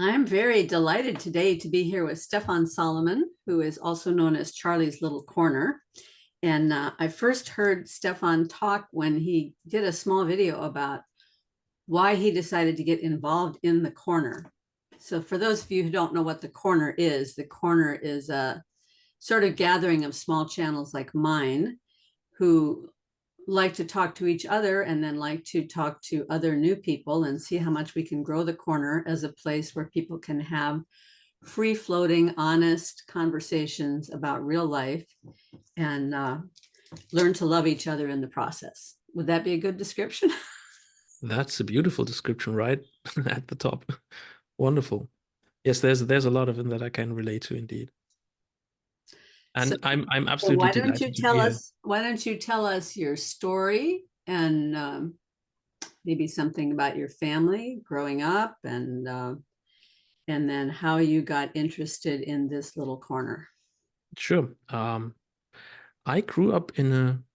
I'm very delighted today to be here with Stephan Solomon, who is also known as Charlie's Little Corner. And I first heard Stephan talk when he did a small video about why he decided to get involved in the corner. So, for those of you who don't know what the corner is a sort of gathering of small channels like mine who like to talk to each other and then like to talk to other new people and see how much we can grow the corner as a place where people can have free floating, honest conversations about real life and learn to love each other in the process. Would that be a good description? That's a beautiful description, right? At the top. Wonderful. Yes, there's a lot of it that I can relate to indeed. So, And I'm so absolutely delighted to be here. why don't you tell us your story and maybe something about your family growing up and then how you got interested in this little corner. Sure. I grew up in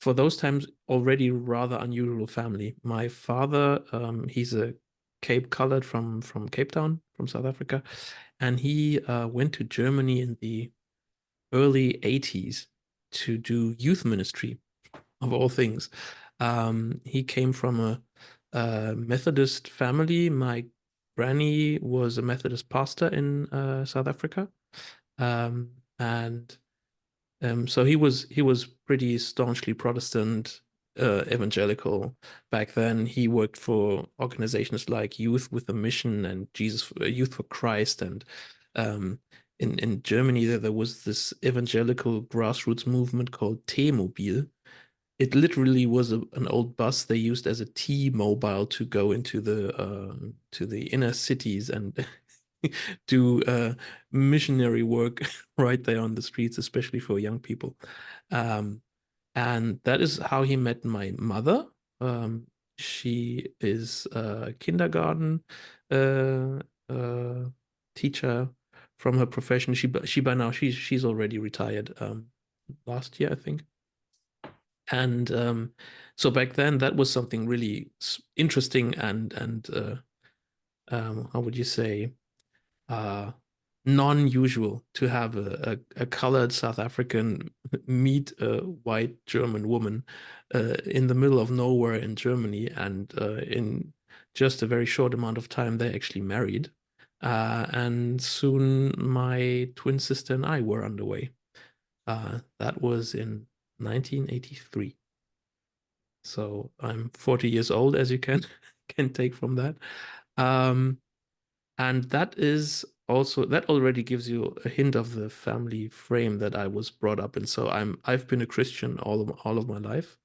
for those times, already rather unusual family. My father, he's a Cape colored from Cape Town, from South Africa, and he went to Germany in the early 80s to do youth ministry, of all things. He came from a Methodist family. My granny was a Methodist pastor in South Africa, and so he was pretty staunchly Protestant, evangelical back then. He worked for organizations like Youth with a Mission and Youth for Christ, and um, in Germany there was this evangelical grassroots movement called T-Mobil. It literally was an old bus they used as a T-Mobile to go into the inner cities and do missionary work right there on the streets, especially for young people. Um, and that is how he met my mother. She is a kindergarten uh, uh, teacher from her profession. She by now she's already retired last year, I think. And so back then, that was something really interesting and how would you say, uh, non-usual to have a colored South African meet a white German woman in the middle of nowhere in Germany, and in just a very short amount of time, they actually married. And soon my twin sister and I were underway. That was in 1983. So I'm 40 years old, as you can can take from that. Um, and that is also that already gives you a hint of the family frame that I was brought up in. So I've been a Christian all of my life.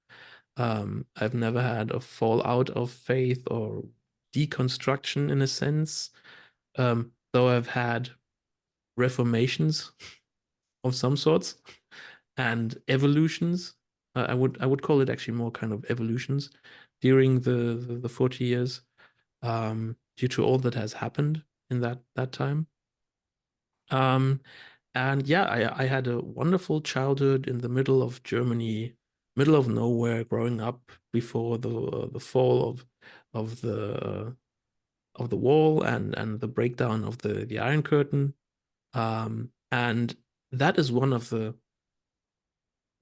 I've never had a fallout of faith or deconstruction in a sense. Though I've had reformations of some sorts and evolutions. I would call it actually more kind of evolutions during the 40 years, due to all that has happened in that time. Um, and yeah, I had a wonderful childhood in the middle of Germany, middle of nowhere, growing up before the fall of the wall and the breakdown of the Iron Curtain. And that is one of the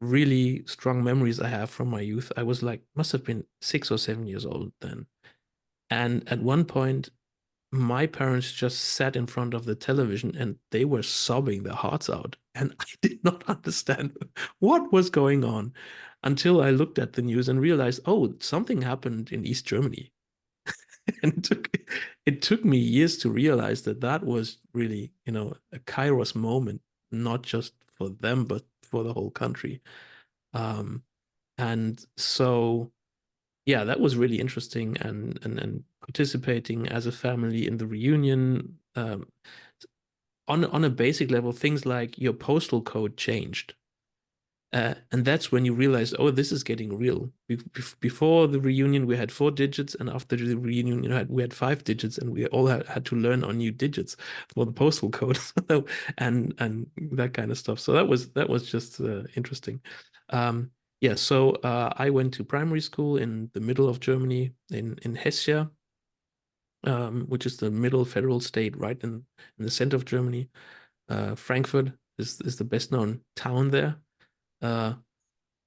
really strong memories I have from my youth. I was like, must have been 6 or 7 years old then. And at one point, my parents just sat in front of the television and they were sobbing their hearts out. And I did not understand what was going on until I looked at the news and realized, oh, something happened in East Germany. And it took me years to realize that that was really, a Kairos moment, not just for them, but for the whole country. Um, and so, yeah, that was really interesting, and participating as a family in the reunion. On a basic level, things like your postal code changed. And that's when you realize, oh, this is getting real. Before the reunion, we had 4 digits, and after the reunion, we had 5 digits, and we all had to learn our new digits for the postal code, and that kind of stuff. So that was just interesting. Um, yeah, so I went to primary school in the middle of Germany in Hesse, which is the middle federal state right in the center of Germany. Frankfurt is the best known town there, uh,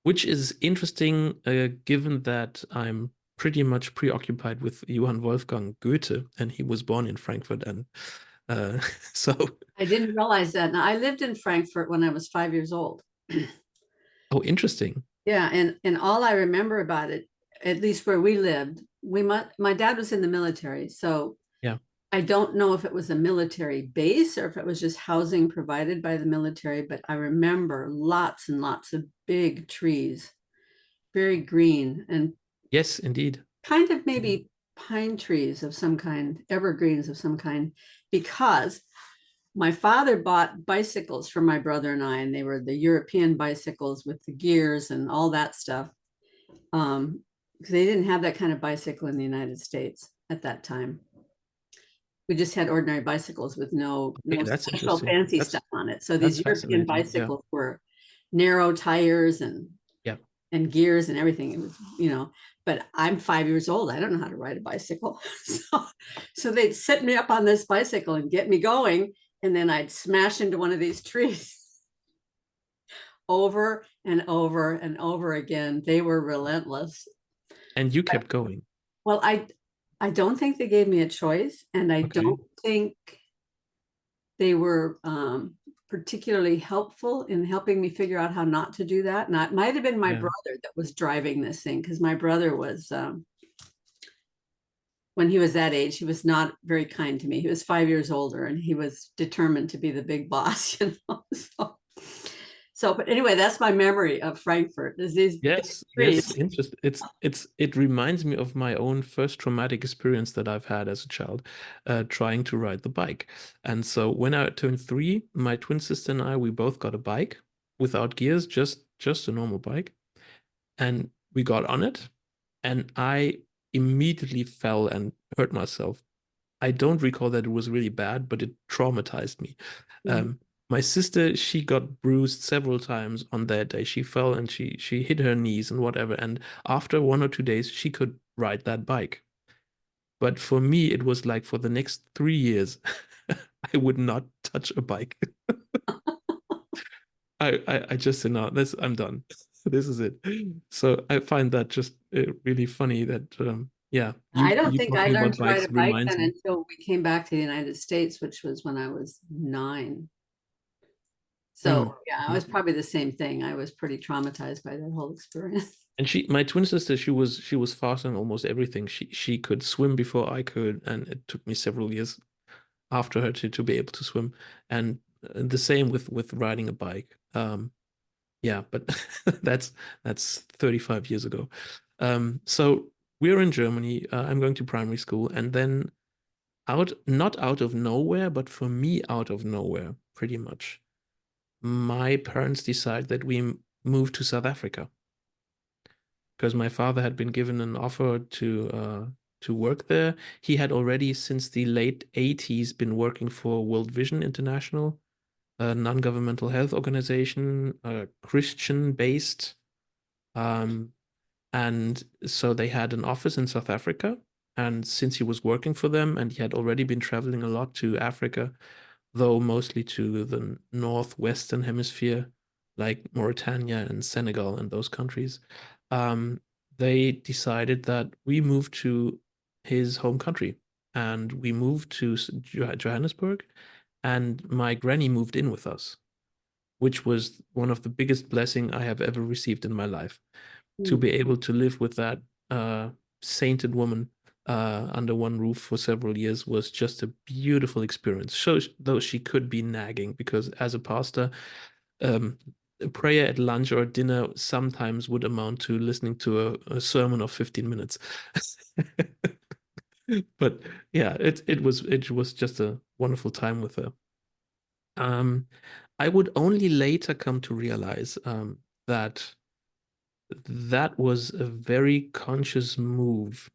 which is interesting given that I'm pretty much preoccupied with Johann Wolfgang Goethe, and he was born in Frankfurt, and uh, so I didn't realize that. Now, I lived in Frankfurt when I was 5 years old. oh, interesting. Yeah, and all I remember about it, at least where we lived, my dad was in the military, so Yeah. I don't know if it was a military base or if it was just housing provided by the military, but I remember lots and lots of big trees, very green, and Yes, indeed. kind of maybe pine trees of some kind, evergreens of some kind, because my father bought bicycles for my brother and I, and they were the European bicycles with the gears and all that stuff. Because they didn't have that kind of bicycle in the United States at that time. We just had ordinary bicycles with no Okay, that's special interesting. fancy stuff on it. So That's these European fascinating. Yeah. bicycles were narrow tires Yeah. and gears and everything. It was, but I'm 5 years old. I don't know how to ride a bicycle. So they'd set me up on this bicycle and get me going. And then I'd smash into one of these trees over and over and over again. They were relentless. And you kept going. Well, I don't think they gave me a choice, and I Okay. don't think they were particularly helpful in helping me figure out how not to do that. And it might have been my Yeah. brother that was driving this thing, because my brother was, when he was that age, he was not very kind to me. He was 5 years older, and he was determined to be the big boss, but anyway, that's my memory of Frankfurt. Is these big Yes, yes, trees. interesting. It reminds me of my own first traumatic experience that I've had as a child, trying to ride the bike. And so when I turned 3, my twin sister and I, we both got a bike without gears, just a normal bike. And we got on it, and I immediately fell and hurt myself. I don't recall that it was really bad, but it traumatized me. Mhm. Um, my sister, she got bruised several times on that day. She fell and she hit her knees and whatever. And after 1 or 2 days, she could ride that bike. But for me, it was like for the next 3 years, I would not touch a bike. I just said, no, this I'm done. This is it. So I find that just really funny that yeah, I don't you think I talking learned about to ride bikes a bike reminds then me. until we came back to the United States, which was when I was 9. Mm. So yeah, I Mm. was probably the same thing. I was pretty traumatized by that whole experience. And my twin sister, she was faster in almost everything. She could swim before I could, and it took me several years after her to be able to swim. And the same with riding a bike. Yeah, but that's 35 years ago. So we're in Germany. I'm going to primary school, and then not out of nowhere, but for me, out of nowhere, pretty much. My parents decide that we move to South Africa because my father had been given an offer to work there. He had already since the late 80s been working for World Vision International, a non-governmental health organization, Christian based. Um, and so they had an office in South Africa. And since he was working for them and he had already been traveling a lot to Africa, though mostly to the northwestern hemisphere, like Mauritania and Senegal and those countries, um, they decided that we moved to his home country and we moved to Johannesburg, and my granny moved in with us, which was one of the biggest blessing I have ever received in my life. To Mm. be able to live with that sainted woman under one roof for several years was just a beautiful experience. So, though she could be nagging, because as a pastor, a prayer at lunch or dinner sometimes would amount to listening to a sermon of 15 minutes. But yeah, it was just a wonderful time with her. Um, I would only later come to realize that that was a very conscious move,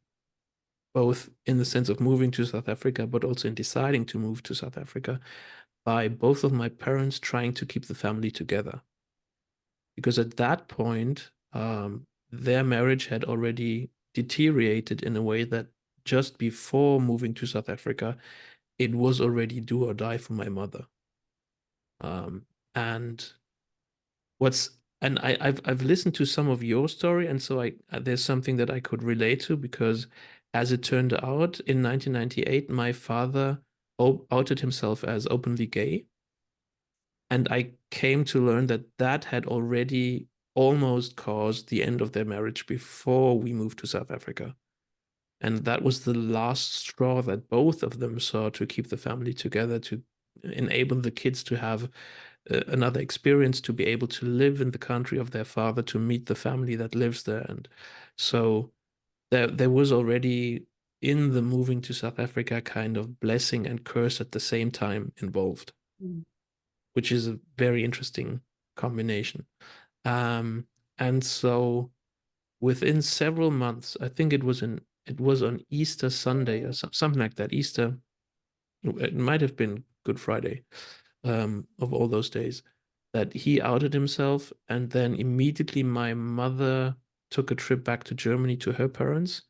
both in the sense of moving to South Africa, but also in deciding to move to South Africa by both of my parents trying to keep the family together. Because at that point, their marriage had already deteriorated in a way that just before moving to South Africa, it was already do or die for my mother. And what's and I've listened to some of your story, and so there's something that I could relate to, because as it turned out, in 1998, my father outed himself as openly gay, and I came to learn that that had already almost caused the end of their marriage before we moved to South Africa. And that was the last straw that both of them saw to keep the family together, to enable the kids to have another experience, to be able to live in the country of their father, to meet the family that lives there. And so there was already, in the moving to South Africa, kind of blessing and curse at the same time involved, Mm. which is a very interesting combination. Um, and so within several months, I think it was on Easter Sunday or something like that. Easter, it might have been Good Friday, of all those days, that he outed himself, and then immediately my mother took a trip back to Germany to her parents.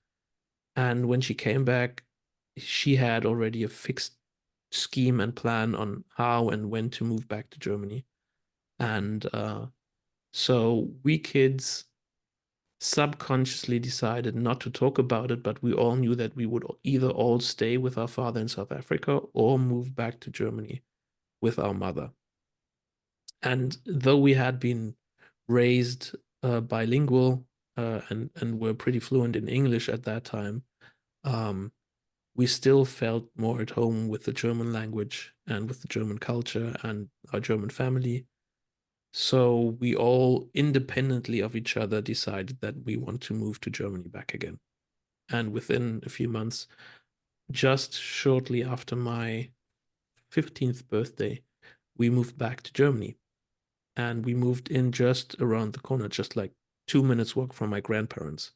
And when she came back, she had already a fixed scheme and plan on how and when to move back to Germany. And so we kids subconsciously decided not to talk about it, but we all knew that we would either all stay with our father in South Africa or move back to Germany with our mother. And though we had been raised bilingual, and were pretty fluent in English at that time, um, we still felt more at home with the German language and with the German culture and our German family. So we all independently of each other decided that we want to move to Germany back again. And within a few months, just shortly after my 15th birthday, we moved back to Germany. And we moved in just around the corner, just like 2 minutes walk from my grandparents,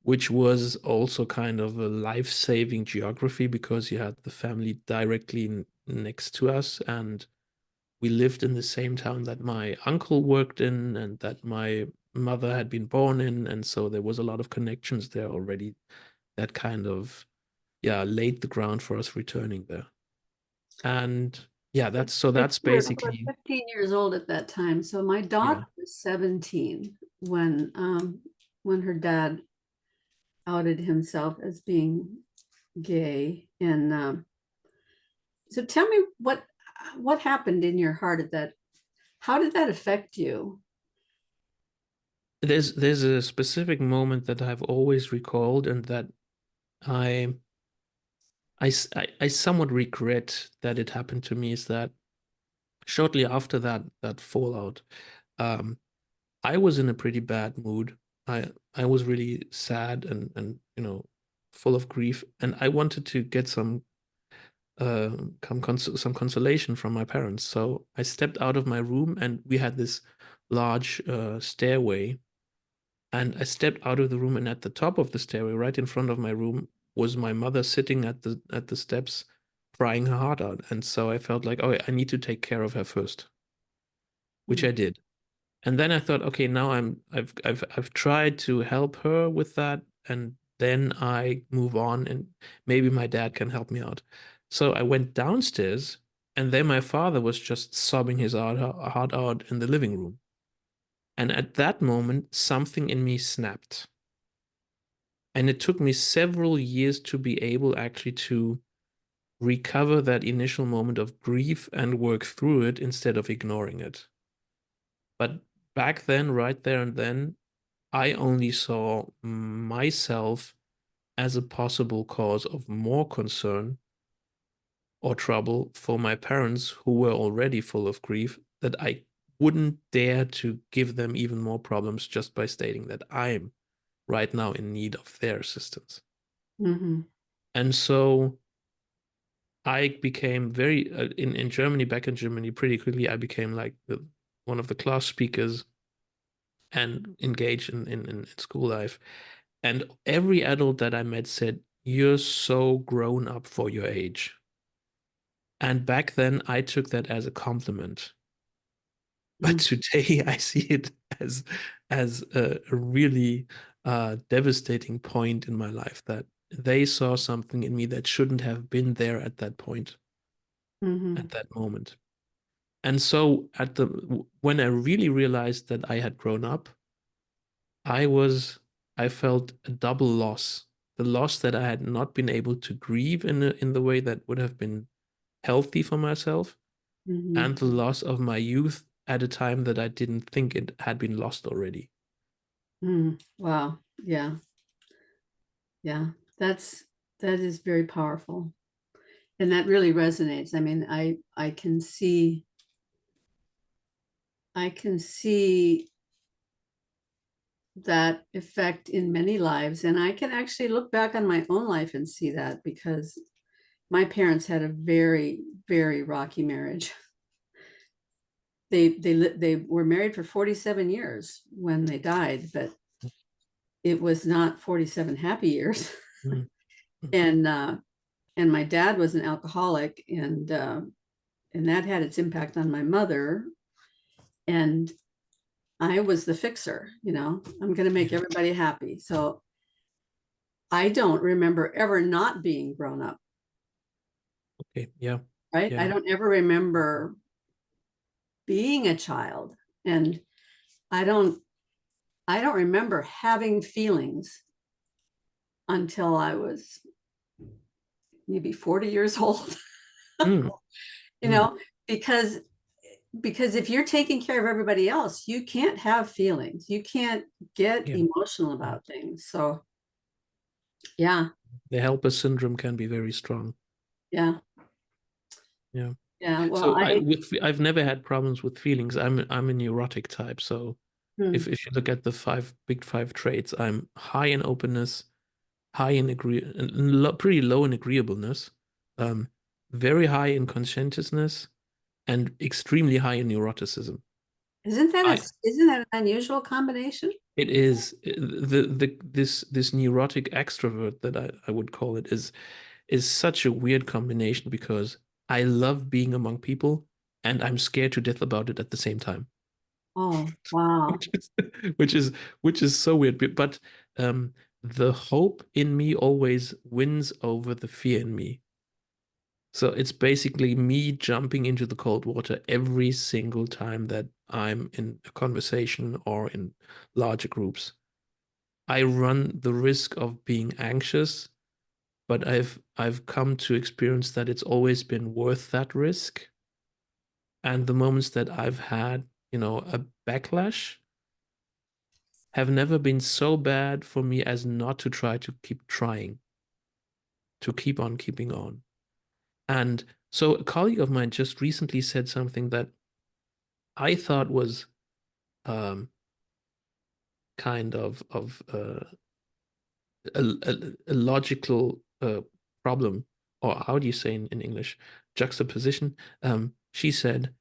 which was also kind of a life-saving geography, because you had the family directly next to us, and we lived in the same town that my uncle worked in and that my mother had been born in, and so there was a lot of connections there already that kind of, yeah, laid the ground for us returning there. And yeah, that's You were basically, 15 years old at that time. So my daughter yeah. was 17 when her dad outed himself as being gay. And so tell me what happened in your heart at that. How did that affect you? There's a specific moment that I've always recalled, and that I I somewhat regret that it happened to me, is that shortly after that fallout, um, I was in a pretty bad mood. I was really sad and full of grief, and I wanted to get some consolation from my parents. So I stepped out of my room, and we had this large stairway. And I stepped out of the room, and at the top of the stairway, right in front of my room, was my mother sitting at the steps, crying her heart out. And so I felt like, oh, I need to take care of her first, which I did. And then I thought, okay, now I've tried to help her with that, and then I move on, and maybe my dad can help me out. So I went downstairs, and then my father was just sobbing his heart out in the living room. And at that moment, something in me snapped. And it took me several years to be able actually to recover that initial moment of grief and work through it instead of ignoring it. But back then, right there and then, I only saw myself as a possible cause of more concern or trouble for my parents, who were already full of grief, that I wouldn't dare to give them even more problems just by stating that I'm right now in need of their assistance. Mm-hmm. And so I became very in Germany, back in Germany, pretty quickly. I became like one of the class speakers and engaged in school life. And every adult that I met said, "You're so grown up for your age." And back then, I took that as a compliment. But today, I see it as a really devastating point in my life, that they saw something in me that shouldn't have been there at that point, Mm-hmm. at that moment. And so when I really realized that I had grown up, I was I felt a double loss. The loss that I had not been able to grieve in the way that would have been healthy for myself, Mm-hmm. and the loss of my youth at a time that I didn't think it had been lost already. Mm. Wow. Yeah. Yeah. That's that is very powerful. And that really resonates. I mean, I can see that effect in many lives. And I can actually look back on my own life and see that because my parents had a very, very rocky marriage. They were married for 47 years when they died, but it was not 47 happy years. Mm. and and my dad was an alcoholic, and that had its impact on my mother. And I was the fixer, I'm going to make Yeah. everybody happy. So I don't remember ever not being grown up, Okay. Yeah. right? I Yeah. don't ever remember being a child. And I don't I don't remember having feelings until I was maybe 40 years old. Mm. you Mm. know, because if you're taking care of everybody else, you can't have feelings. You can't get Yeah. emotional Yeah. about things. So yeah, The helper syndrome can be very strong. yeah, Yeah. yeah. Well, So I've never had problems with feelings. I'm a neurotic type. So hmm. if you look at the big five traits, I'm high in openness, high in pretty low in agreeableness, um, very high in conscientiousness, and extremely high in neuroticism. I Isn't that an unusual combination? It is this neurotic extrovert that I would call it is such a weird combination because I love being among people and I'm scared to death about it at the same time. Oh, wow. which is which is which is so weird. But um, the hope in me always wins over the fear in me. So it's basically me jumping into the cold water every single time that I'm in a conversation or in larger groups. I run the risk of being anxious, but I've come to experience that it's always been worth that risk. And the moments that I've had, a backlash have never been so bad for me as not to try to keep trying, to keep on keeping on. And so a colleague of mine just recently said something that I thought was um, kind of a logical problem, or how do you say in English, juxtaposition. She said,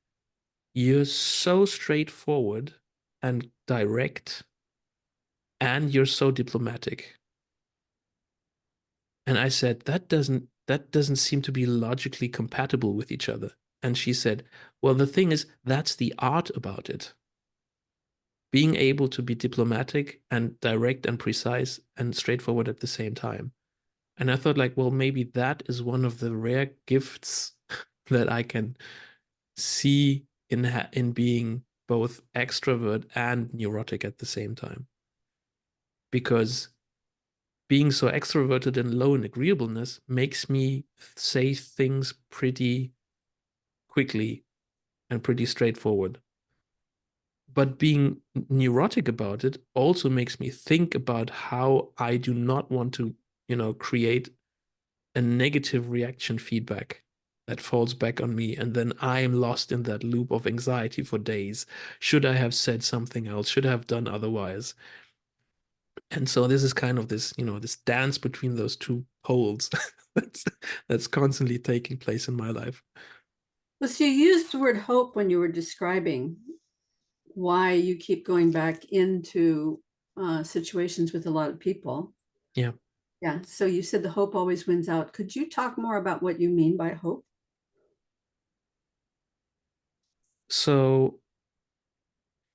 "You're so straightforward and direct, and you're so diplomatic." And I said, that doesn't seem to be logically compatible with each other. And she said, well, the thing is, that's the art about it. Being able to be diplomatic and direct and precise and straightforward at the same time. And I thought, like, well, maybe that is one of the rare gifts that I can see in being both extrovert and neurotic at the same time. Because being so extroverted and low in agreeableness makes me say things pretty quickly and pretty straightforward. But being neurotic about it also makes me think about how I do not want to, create a negative reaction feedback that falls back on me. And then I am lost in that loop of anxiety for days. Should I have said something else? Should I have done otherwise? And so this is kind of this dance between those two poles that's that's constantly taking place in my life. Well, so you used the word hope when you were describing why you keep going back into situations with a lot of people. Yeah. Yeah. So you said the hope always wins out. Could you talk more about what you mean by hope? So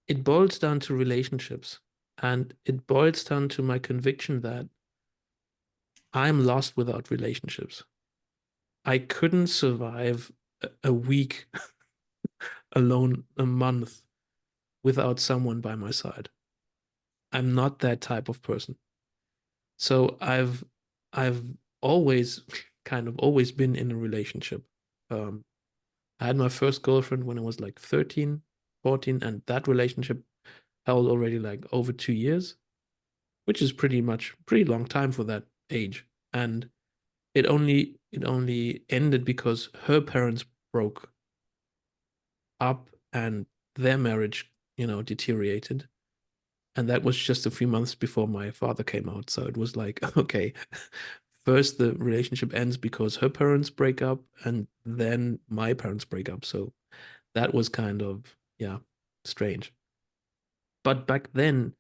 it boils down to relationships, and it boils down to my conviction that I'm lost without relationships. I couldn't survive a week alone, a month without someone by my side. I'm not that type of person. So I've always kind of always been in a relationship. Um, I had my first girlfriend when I was like 13, 14, and that relationship held already like over 2 years, which is pretty long time for that age. And it only ended because her parents broke up and their marriage, deteriorated. And that was just a few months before my father came out. So it was like, okay, first the relationship ends because her parents break up, and then my parents break up. So that was kind of, yeah, strange. But back then,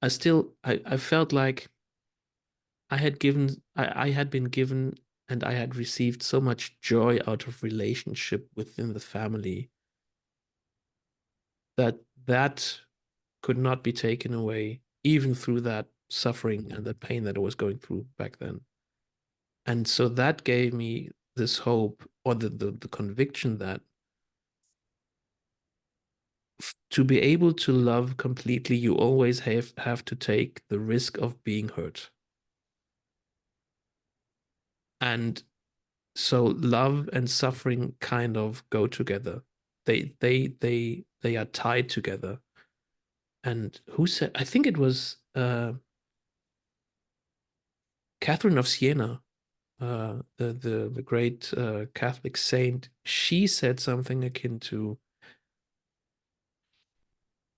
I felt like I had been given and I had received so much joy out of relationship within the family that could not be taken away, even through that suffering and the pain that I was going through back then. And so that gave me this hope, or the conviction that to be able to love completely, you always have to take the risk of being hurt. And so love and suffering kind of go together. They are tied together. And who said, I think it was Catherine of Siena, the great Catholic saint. She said something akin to,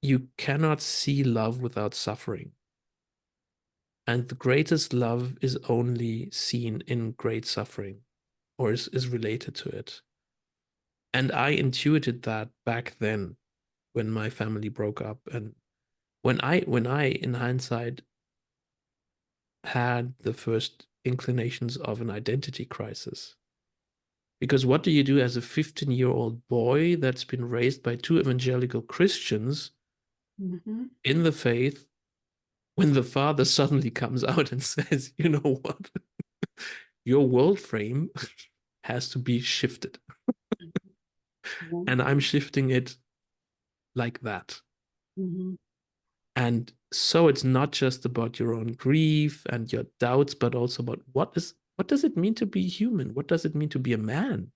you cannot see love without suffering. And the greatest love is only seen in great suffering, or is related to it. And I intuited that back then when my family broke up, and when I in hindsight had the first inclinations of an identity crisis. Because what do you do as a 15-year-old boy that's been raised by two evangelical Christians Mm-hmm. in the faith when the father suddenly comes out and says, you know what? Your world frame has to be shifted. And I'm shifting it like that. Mm-hmm. And so it's not just about your own grief and your doubts, but also about what does it mean to be human? What does it mean to be a man?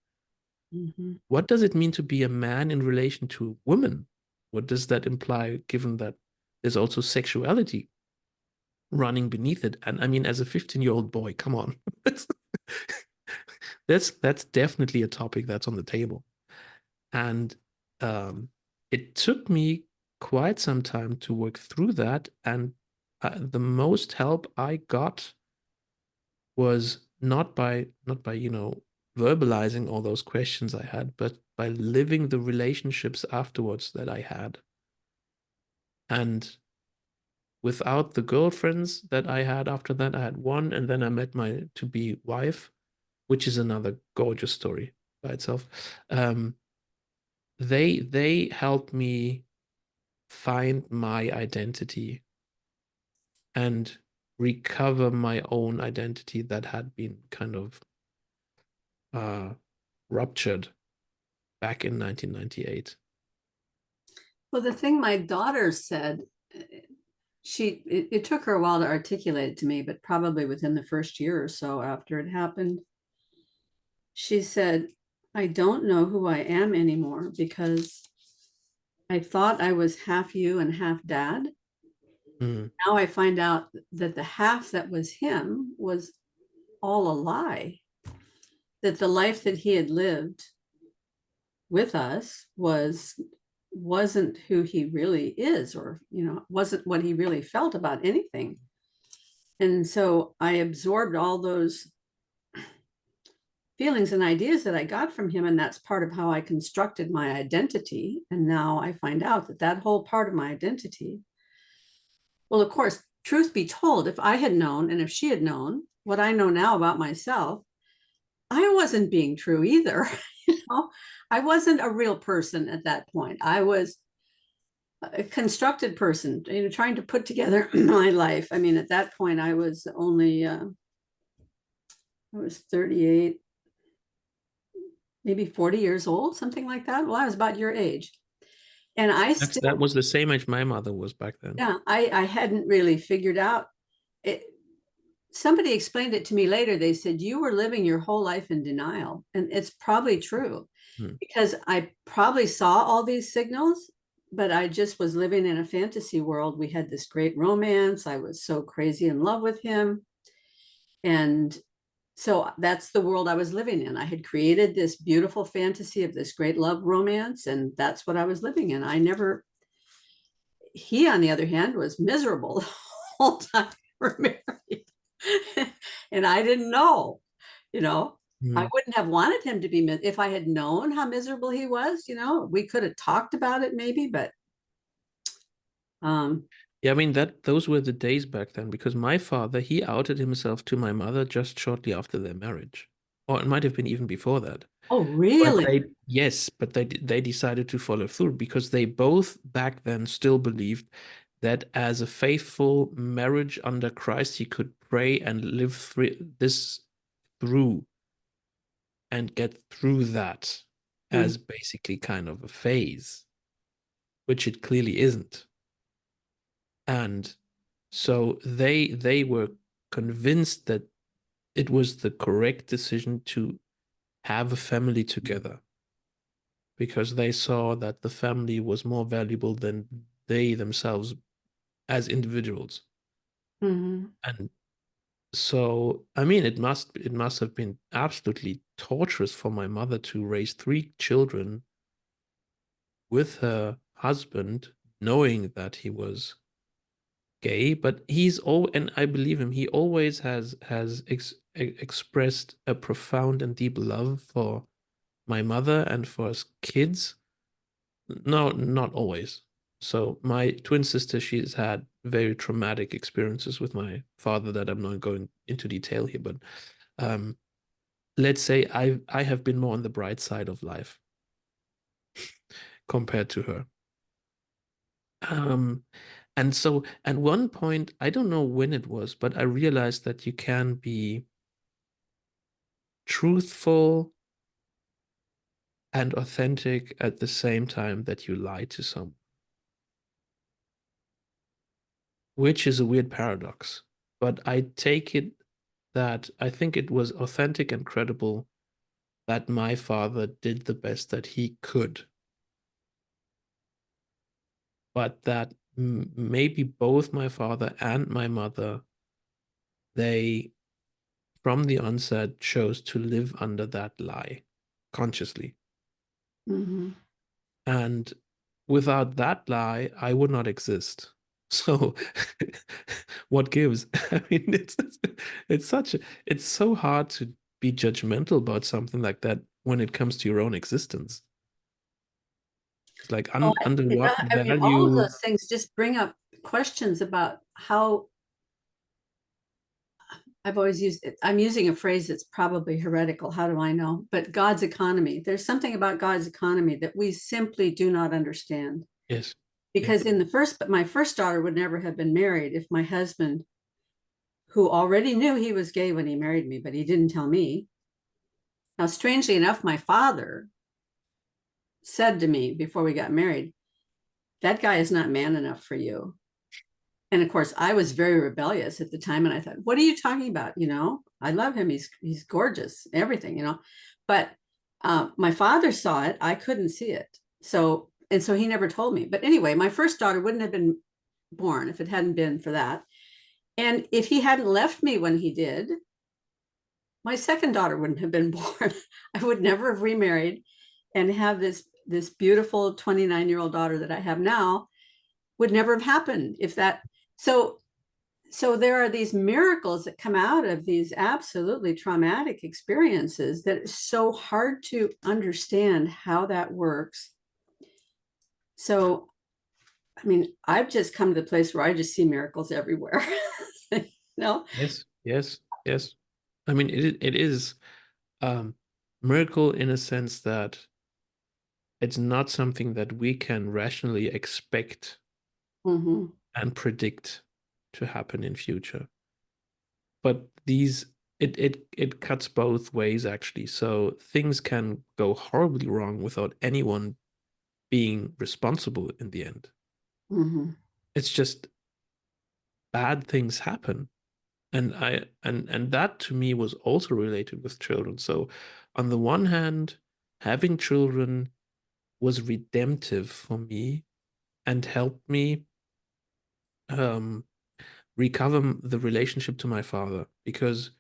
Mm-hmm. What does it mean to be a man in relation to women? What does that imply, given that there's also sexuality running beneath it? And I mean, as a 15-year-old boy, come on. That's that's definitely a topic that's on the table. And it took me quite some time to work through that. And the most help I got was not by verbalizing all those questions I had, but by living the relationships afterwards that I had. And without the girlfriends that I had after that, I had one, and then I met my to-be wife, which is another gorgeous story by itself. Um, they helped me find my identity and recover my own identity that had been kind of uh, ruptured back in 1998. Well, the thing my daughter said, it took her a while to articulate it to me, but probably within the first year or so after it happened, she said, I don't know who I am anymore because I thought I was half you and half dad. Mm, Now I find out that the half that was him was all a lie, that the life that he had lived with us wasn't who he really is, or wasn't what he really felt about anything. And so I absorbed all those feelings and ideas that I got from him, and that's part of how I constructed my identity. And now I find out that that whole part of my identity, well, of course, truth be told, if I had known and if she had known what I know now about myself, I wasn't being true either. I wasn't a real person at that point. I was a constructed person, trying to put together my life. I mean, at that point, I was only I was 38, maybe 40 years old, something like that. Well, I was about your age. And That was the same age my mother was back then. yeah, I hadn't really figured out it. Somebody explained it to me later. They said, you were living your whole life in denial. And it's probably true because I probably saw all these signals, but I just was living in a fantasy world. We had this great romance. I was so crazy in love with him. And so that's the world I was living in. I had created this beautiful fantasy of this great love romance, and that's what I was living in. I never, he, on the other hand, was miserable the whole time we're married. And I didn't know, you know, I wouldn't have wanted him to be, if I had known how miserable he was, you know, we could have talked about it maybe, but yeah, I mean those were the days back then, because my father, he outed himself to my mother just shortly after their marriage. Or it might have been even before that. oh, But really? they decided to follow through because they both back then still believed that as a faithful marriage under Christ, he could pray and live through and get through that as basically kind of a phase, which it clearly isn't. And so they were convinced that it was the correct decision to have a family together, because they saw that the family was more valuable than they themselves as individuals. Mm-hmm. And so, I mean, it must have been absolutely torturous for my mother to raise three children with her husband, knowing that he was gay. But and I believe him, he always has expressed a profound and deep love for my mother and for us kids. No, not always. So my twin sister, she's had very traumatic experiences with my father that I'm not going into detail here, but um, let's say I have been more on the bright side of life compared to her. Um, and so at one point, I don't know when it was, but I realized that you can be truthful and authentic at the same time that you lie to someone, which is a weird paradox. But I take it that I think it was authentic and credible that my father did the best that he could, but that maybe both my father and my mother, they, from the onset, chose to live under that lie consciously. Mm-hmm. And without that lie, I would not exist. So what gives? I mean, it's so hard to be judgmental about something like that when it comes to your own existence. It's like Oh, under what I mean, all of value? those things just bring up questions about how I've always used it. I'm using a phrase that's probably heretical. How do I know? But God's economy. There's something about God's economy that we simply do not understand. Yes. Yes. Because but my first daughter would never have been married if my husband, who already knew he was gay when he married me, but he didn't tell me. Now, strangely enough, my father said to me before we got married, that guy is not man enough for you. And of course, I was very rebellious at the time. And I thought, what are you talking about? You know, I love him. He's gorgeous, everything, you know. But my father saw it. I couldn't see it. So he never told me. But anyway, my first daughter wouldn't have been born if it hadn't been for that. And if he hadn't left me when he did, my second daughter wouldn't have been born. I would never have remarried and have this beautiful 29-year-old daughter that I have now would never have happened if that. So there are these miracles that come out of these absolutely traumatic experiences that it's so hard to understand how that works. So, I mean, I've just come to the place where I just see miracles everywhere. No. Yes. Yes. Yes. I mean, it is miracle in a sense that it's not something that we can rationally expect Mm-hmm. and predict to happen in future. But these it cuts both ways actually. So things can go horribly wrong without anyone being responsible in the end. Mhm. It's just bad things happen. And that to me was also related with children. So on the one hand, having children was redemptive for me and helped me um, recover the relationship to my father, because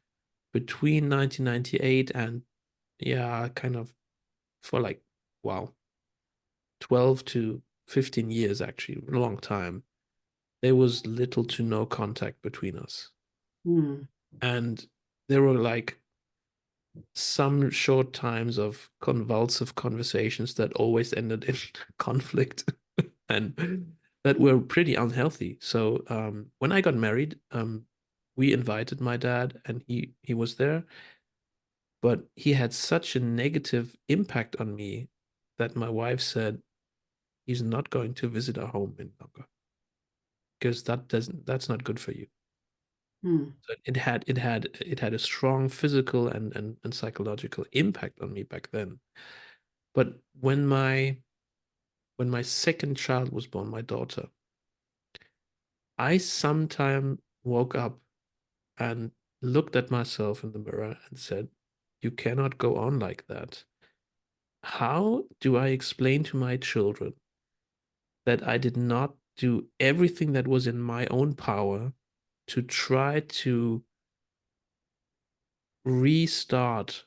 between 1998 and yeah, kind of for like, wow, 12 to 15 years, actually, a long time, there was little to no contact between us. Mm. And there were like some short times of convulsive conversations that always ended in conflict and that were pretty unhealthy. So when I got married, we invited my dad and he was there, but he had such a negative impact on me that my wife said he's not going to visit our home any longer because that's not good for you. Mm. So it had a strong physical and psychological impact on me back then. But when my second child was born, my daughter, I sometime woke up and looked at myself in the mirror and said, "You cannot go on like that. How do I explain to my children that I did not do everything that was in my own power to try to restart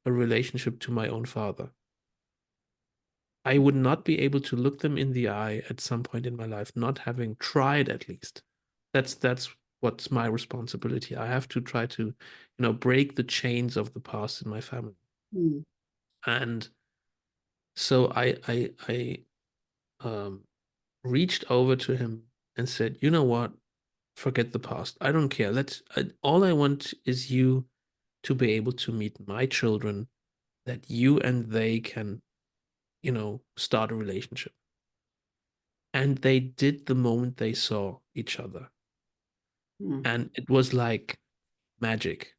a relationship to my own father? I would not be able to look them in the eye at some point in my life, not having tried at least. That's what's my responsibility. I have to try to, break the chains of the past in my family. Mm. And so I reached over to him and said, "You know what? Forget the past. I don't care. All I want is you to be able to meet my children, that you and they can, start a relationship." And they did the moment they saw each other. Mm. And it was like magic.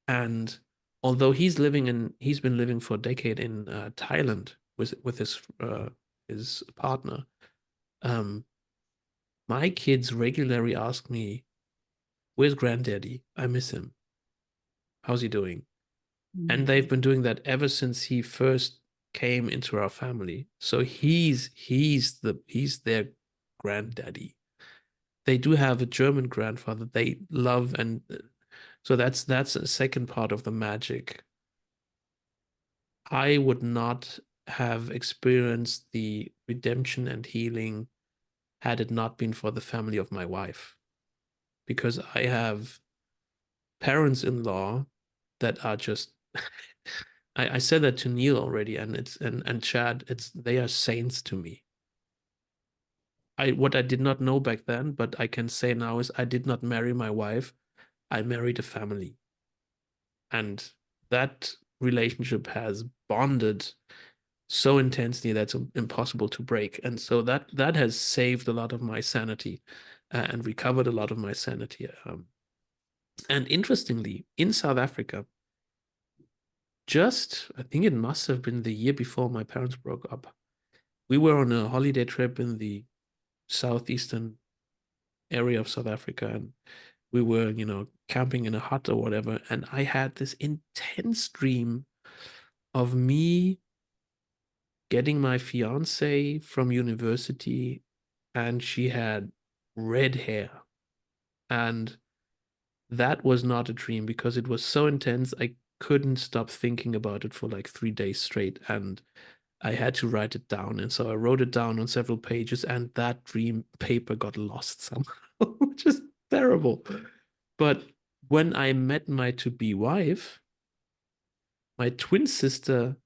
And although he's been living for a decade in Thailand with his partner, um, my kids regularly ask me, "Where's granddaddy? I miss him. How's he doing?" And Mm. they've been doing that ever since he first came into our family. So he's their granddaddy. They do have a German grandfather they love, and so that's a second part of the magic. I would not have experienced the redemption and healing had it not been for the family of my wife, because I have parents-in-law that are just I said that to Neil already, and it's and Chad, they are saints to me. What I did not know back then, but I can say now, is I did not marry my wife. I married a family. And that relationship has bonded so intensely that's impossible to break. And so that has saved a lot of my sanity and recovered a lot of my sanity. And interestingly, in South Africa, I think it must have been the year before my parents broke up, we were on a holiday trip in the southeastern area of South Africa, and we were, camping in a hut or whatever. And I had this intense dream of me getting my fiance from university, and she had red hair. And that was not a dream because it was so intense. I couldn't stop thinking about it for like 3 days straight. And I had to write it down. And so I wrote it down on several pages, and that dream paper got lost somehow, which is terrible. But when I met my to-be wife, my twin sister,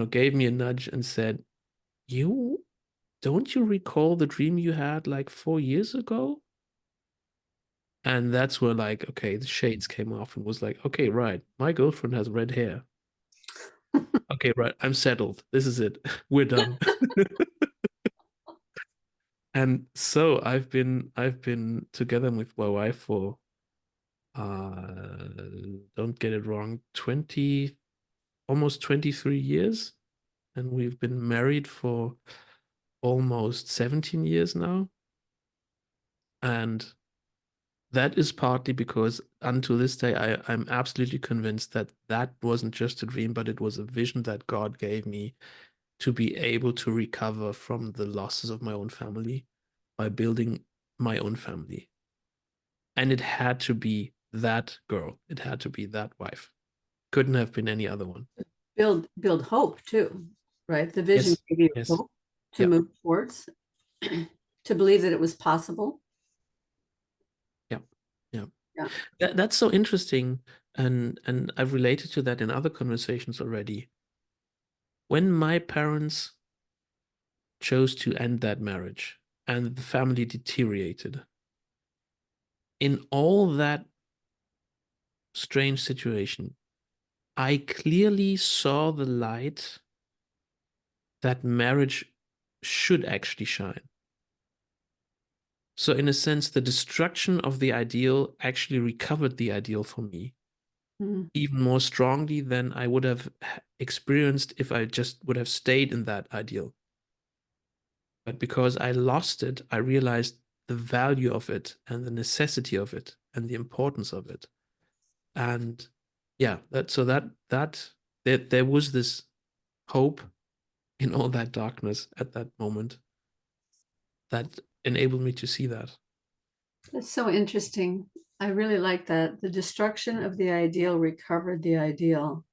gave me a nudge and said, "You don't you recall the dream you had like 4 years ago?" And that's where, like, okay, the shades came off and was like, okay, right, my girlfriend has red hair. Okay, right, I'm settled. This is it. We're done. And so I've been together with my wife for don't get it wrong, almost 23 years. And we've been married for almost 17 years now. And that is partly because until this day, I'm absolutely convinced that that wasn't just a dream, but it was a vision that God gave me to be able to recover from the losses of my own family by building my own family. And it had to be that girl. It had to be that wife. Couldn't have been any other one. Build hope too, right? The vision Yes. gave you Yes. hope to Yeah. move towards, to believe that it was possible. Yeah. Yeah. Yeah. That's so interesting. And I've related to that in other conversations already. When my parents chose to end that marriage and the family deteriorated, in all that strange situation, I clearly saw the light that marriage should actually shine. So, in a sense, the destruction of the ideal actually recovered the ideal for me Mhm. even more strongly than I would have experienced if I just would have stayed in that ideal. But because I lost it, I realized the value of it and the necessity of it and the importance of it. And yeah, there was this hope in all that darkness at that moment that enabled me to see that. That's so interesting. I really like that. The destruction of the ideal recovered the ideal.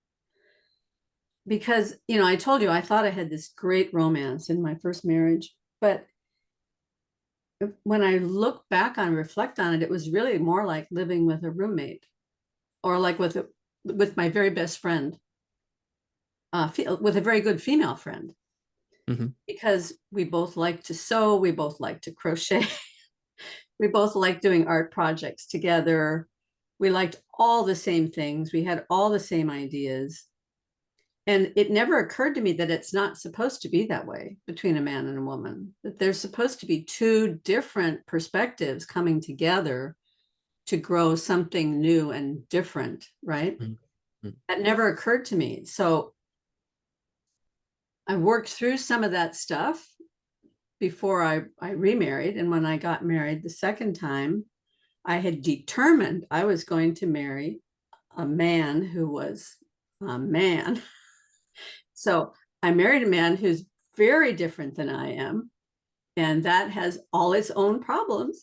Because, I told you I thought I had this great romance in my first marriage, but when I look back on, reflect on it, it was really more like living with a roommate or like with my very best friend, with a very good female friend, Mhm. because we both like to sew, we both like to crochet, we both like doing art projects together. We liked all the same things. We had all the same ideas. And it never occurred to me that it's not supposed to be that way between a man and a woman, that there's supposed to be two different perspectives coming together to grow something new and different, right? Mhm. Mhm. That never occurred to me. So I worked through some of that stuff before I remarried. And when I got married the second time, I had determined I was going to marry a man who was a man. So I married a man who's very different than I am. And that has all its own problems.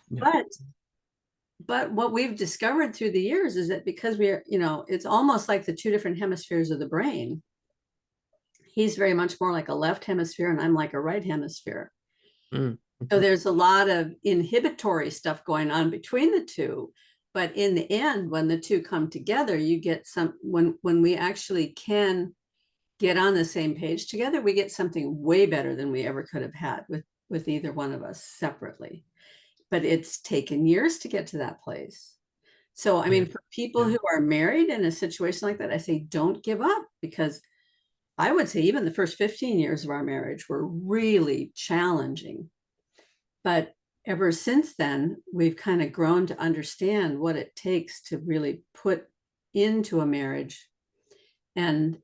Yeah. But what we've discovered through the years is that because it's almost like the two different hemispheres of the brain. He's very much more like a left hemisphere and I'm like a right hemisphere. Mm. So Mhm. there's a lot of inhibitory stuff going on between the two. But in the end, when the two come together, you get when we actually can get on the same page together, we get something way better than we ever could have had with either one of us separately. But it's taken years to get to that place. So, I Yeah. mean, for people Yeah. who are married in a situation like that, I say don't give up, because I would say even the first 15 years of our marriage were really challenging. But ever since then, we've kind of grown to understand what it takes to really put into a marriage. And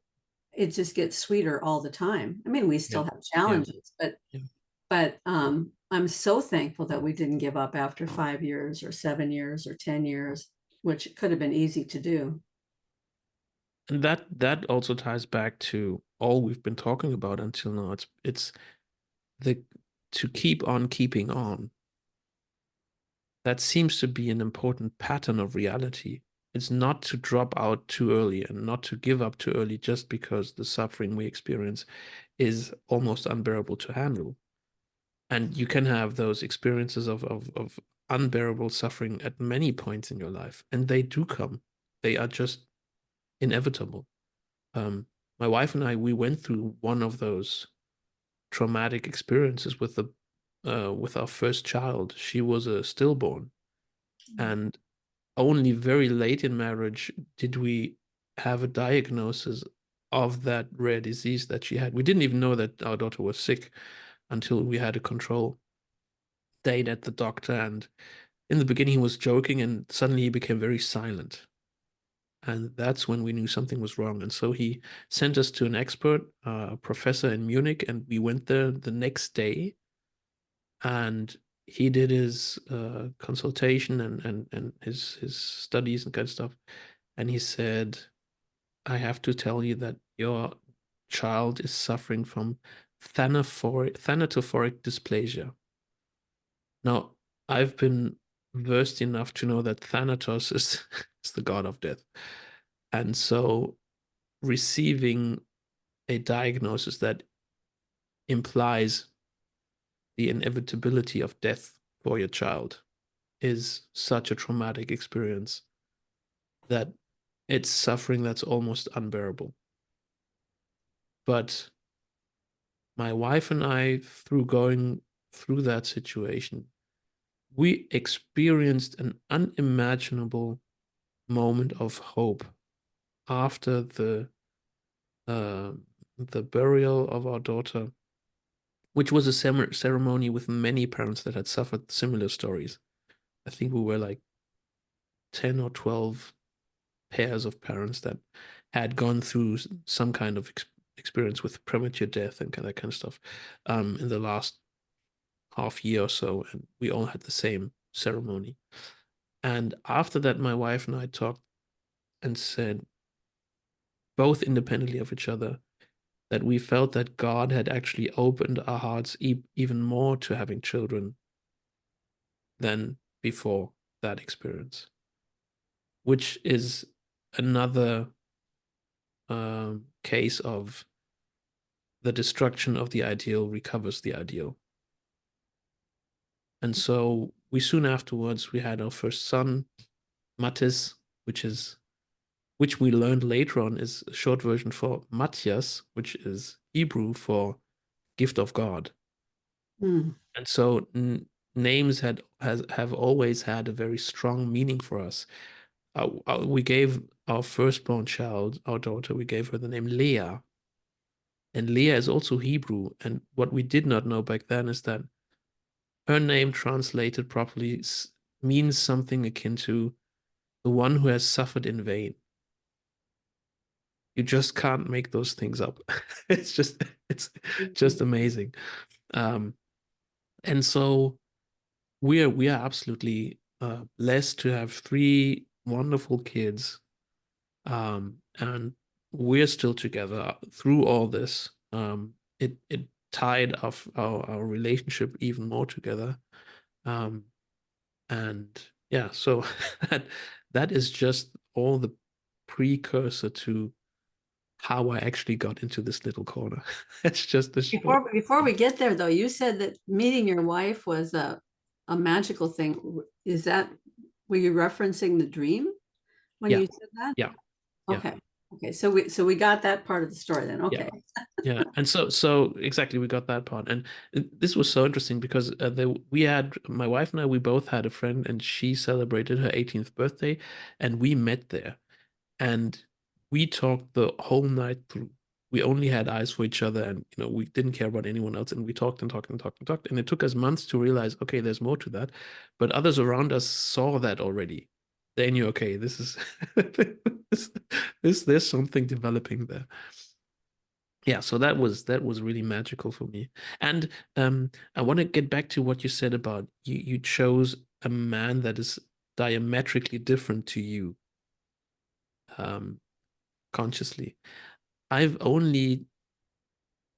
it just gets sweeter all the time. I mean, we Yeah. still have Yeah. challenges, but Yeah. I'm so thankful that we didn't give up after 5 years or 7 years or 10 years, which could have been easy to do. And that also ties back to all we've been talking about until now. It's the to keep on keeping on. That seems to be an important pattern of reality. It's not to drop out too early and not to give up too early just because the suffering we experience is almost unbearable to handle. And you can have those experiences of unbearable suffering at many points in your life, and they do come. They are just inevitable. Um, my wife and I, we went through one of those traumatic experiences with our first child. She was a stillborn, and only very late in marriage did we have a diagnosis of that rare disease that she had. We didn't even know that our daughter was sick until we had a control date at the doctor. And in the beginning, he was joking, and suddenly he became very silent. And that's when we knew something was wrong. And so he sent us to an expert, a professor in Munich, and we went there the next day. And he did his consultation and his studies and kind of stuff. And he said, I have to tell you that your child is suffering from thanatophoric dysplasia. Now, I've been versed enough to know that Thanatos is, is the god of death. And so receiving a diagnosis that implies the inevitability of death for your child is such a traumatic experience that it's suffering that's almost unbearable. But my wife and I, through going through that situation, we experienced an unimaginable moment of hope after uh, the burial of our daughter, which was a ceremony with many parents that had suffered similar stories. I think we were like 10 or 12 pairs of parents that had gone through some kind of experience with premature death and that kind of stuff in the last half year or so, and we all had the same ceremony. And after that, my wife and I talked and said, both independently of each other, that we felt that God had actually opened our hearts even more to having children than before that experience, which is another case of the destruction of the ideal recovers the ideal. And so we soon afterwards we had our first son, Matis, which we learned later on is a short version for Matthias, which is Hebrew for gift of God. Mm. And so names have always had a very strong meaning for us. We gave our firstborn child, our daughter, we gave her the name Leah. And Leah is also Hebrew. And what we did not know back then is that her name translated properly means something akin to the one who has suffered in vain. You just can't make those things up. It's just amazing. Um, and so we are absolutely blessed to have three wonderful kids, and we're still together through all this. It tied our relationship even more together, um, and yeah, so that that is just all the precursor to how I actually got into this little corner. It's just a short. Before we get there, though, you said that meeting your wife was a magical thing. Is that, were you referencing the dream when Yeah, you said that? yeah, yeah, Okay. Okay. So we got that part of the story then. yeah. Okay. Yeah, and so exactly, we got that part, and this was so interesting because we had my wife and I, we both had a friend, and she celebrated her 18th birthday, and we met there, and we talked the whole night through. We only had eyes for each other, and we didn't care about anyone else, and we talked and talked and talked and talked, and it took us months to realize, okay, there's more to that, but others around us saw that already. They knew, okay, this is there's something developing there. Yeah, so that was really magical for me. And I want to get back to what you said about you chose a man that is diametrically different to you, um, consciously. I've only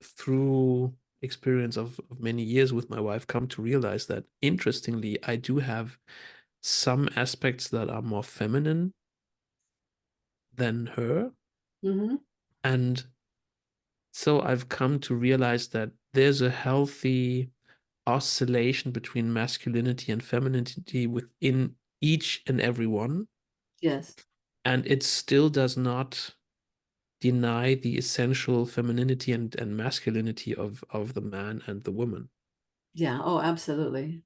through experience of many years with my wife come to realize that interestingly, I do have some aspects that are more feminine than her. Mm-hmm. And so I've come to realize that there's a healthy oscillation between masculinity and femininity within each and every one, Yes. and it still does not deny the essential femininity and masculinity of the man and the woman. Yeah. Oh, absolutely.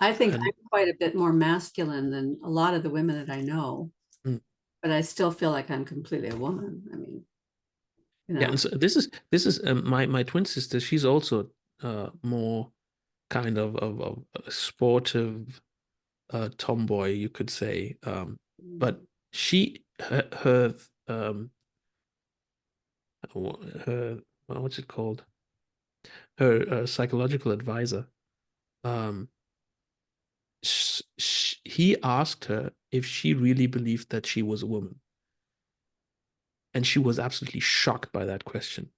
I think And I'm quite a bit more masculine than a lot of the women that I know, mm, but I still feel like I'm completely a woman. I mean, you yeah, know. and so this is my twin sister. She's also more kind of a sportive tomboy, you could say. But she her her what's it called? Her psychological advisor. Um, he asked her if she really believed that she was a woman, and she was absolutely shocked by that question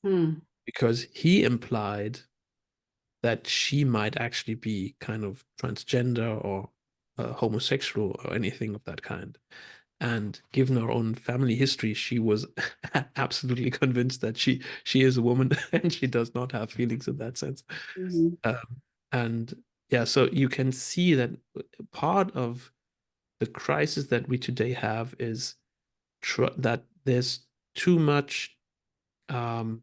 Hmm. because he implied that she might actually be kind of transgender or homosexual or anything of that kind. And given her own family history, she was absolutely convinced that she is a woman and she does not have feelings in that sense. Mhm. And yeah, so you can see that part of the crisis that we today have is that there's too much um,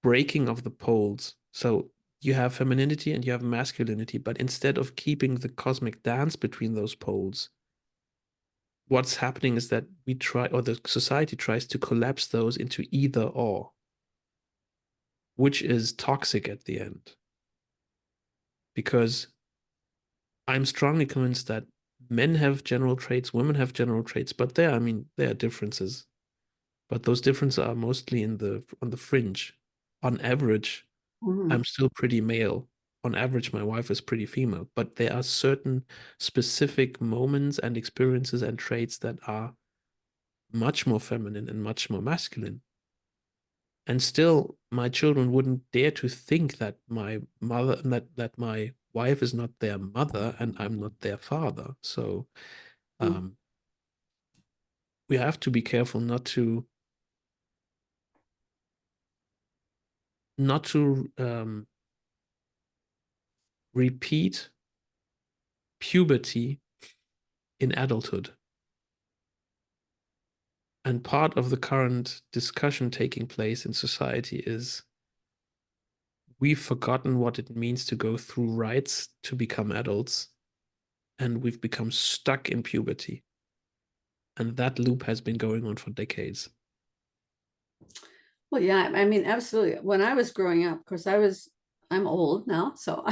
breaking of the poles. So you have femininity and you have masculinity, but instead of keeping the cosmic dance between those poles, what's happening is that we try, or the society tries to collapse those into either or, which is toxic at the end. Because I'm strongly convinced that men have general traits, women have general traits, but I mean, there are differences. But those differences are mostly on the fringe. On average, Mhm. I'm still pretty male. On average, my wife is pretty female, but there are certain specific moments and experiences and traits that are much more feminine and much more masculine. And still, my children wouldn't dare to think that that my wife is not their mother and I'm not their father. So Mhm. um, we have to be careful not to repeat puberty in adulthood. And part of the current discussion taking place in society is we've forgotten what it means to go through rites to become adults, and we've become stuck in puberty. And that loop has been going on for decades. Well, yeah, I mean, absolutely. When I was growing up, of course, I'm old now, so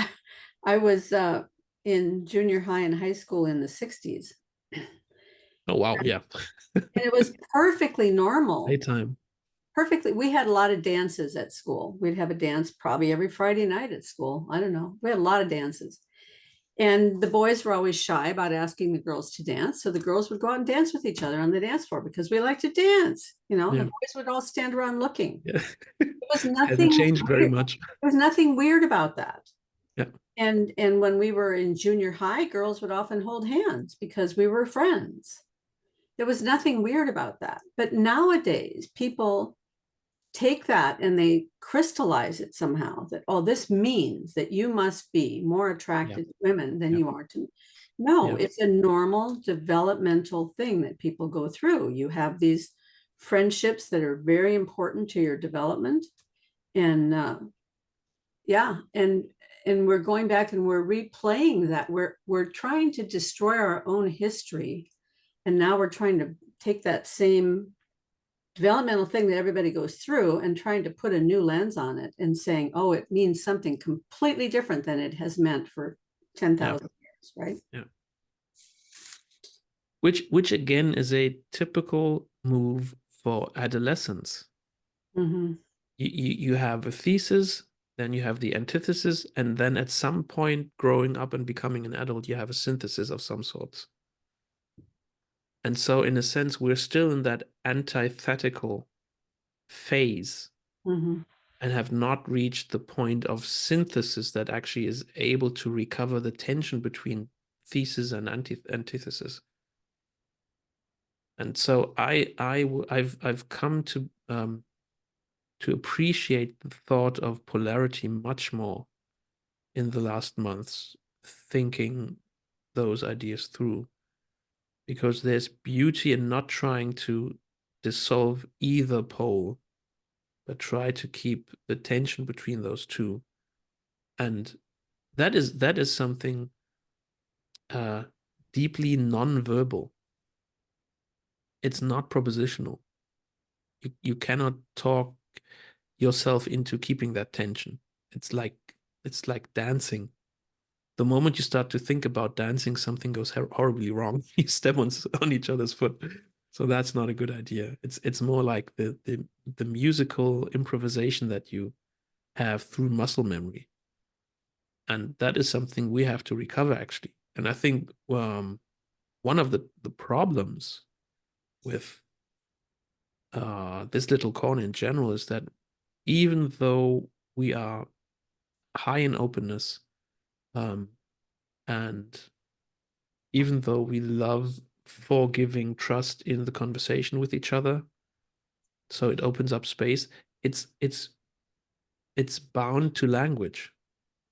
I was in junior high and high school in the 60s. Oh, wow. Yeah. And it was perfectly normal. Daytime. Perfectly. We had a lot of dances at school. We'd have a dance probably every Friday night at school. I don't know. We had a lot of dances. And the boys were always shy about asking the girls to dance. So the girls would go out and dance with each other on the dance floor because we like to dance. You know, the Yeah. boys would all stand around looking. Yeah. It was Hasn't nothing changed very weird. much. There was nothing weird about that. Yeah. And when we were in junior high, girls would often hold hands because we were friends. There was nothing weird about that. But nowadays, people take that and they crystallize it somehow that, oh, this means that you must be more Yeah. attracted to women than Yeah. you are to me. No, Yeah. it's a normal developmental thing that people go through. You have these friendships that are very important to your development. And yeah, and we're going back and we're replaying that. We're trying to destroy our own history. And now we're trying to take that same developmental thing that everybody goes through and trying to put a new lens on it and saying, oh, it means something completely different than it has meant for Yeah. 10,000 years, right? Yeah. Which again is a typical move for adolescence. Mm-hmm. You have a thesis, then you have the antithesis, and then at some point, growing up and becoming an adult, you have a synthesis of some sorts. And so, in a sense, we're still in that antithetical phase Mm-hmm. and have not reached the point of synthesis that actually is able to recover the tension between thesis and antithesis. And so, I've come to appreciate the thought of polarity much more in the last months, thinking those ideas through, because there's beauty in not trying to dissolve either pole, but try to keep the tension between those two. And that is something uh, deeply non-verbal. It's not propositional. You cannot talk yourself into keeping that tension. It's like dancing. the moment you start to think about dancing, something goes horribly wrong. You step on each other's foot. So that's not a good idea. It's more like the musical improvisation that you have through muscle memory. And that is something we have to recover, actually. And I think one of the problems with this little corner in general is that even though we are high in openness, um, and even though we love forgiving trust in the conversation with each other, so it opens up space, it's bound to language.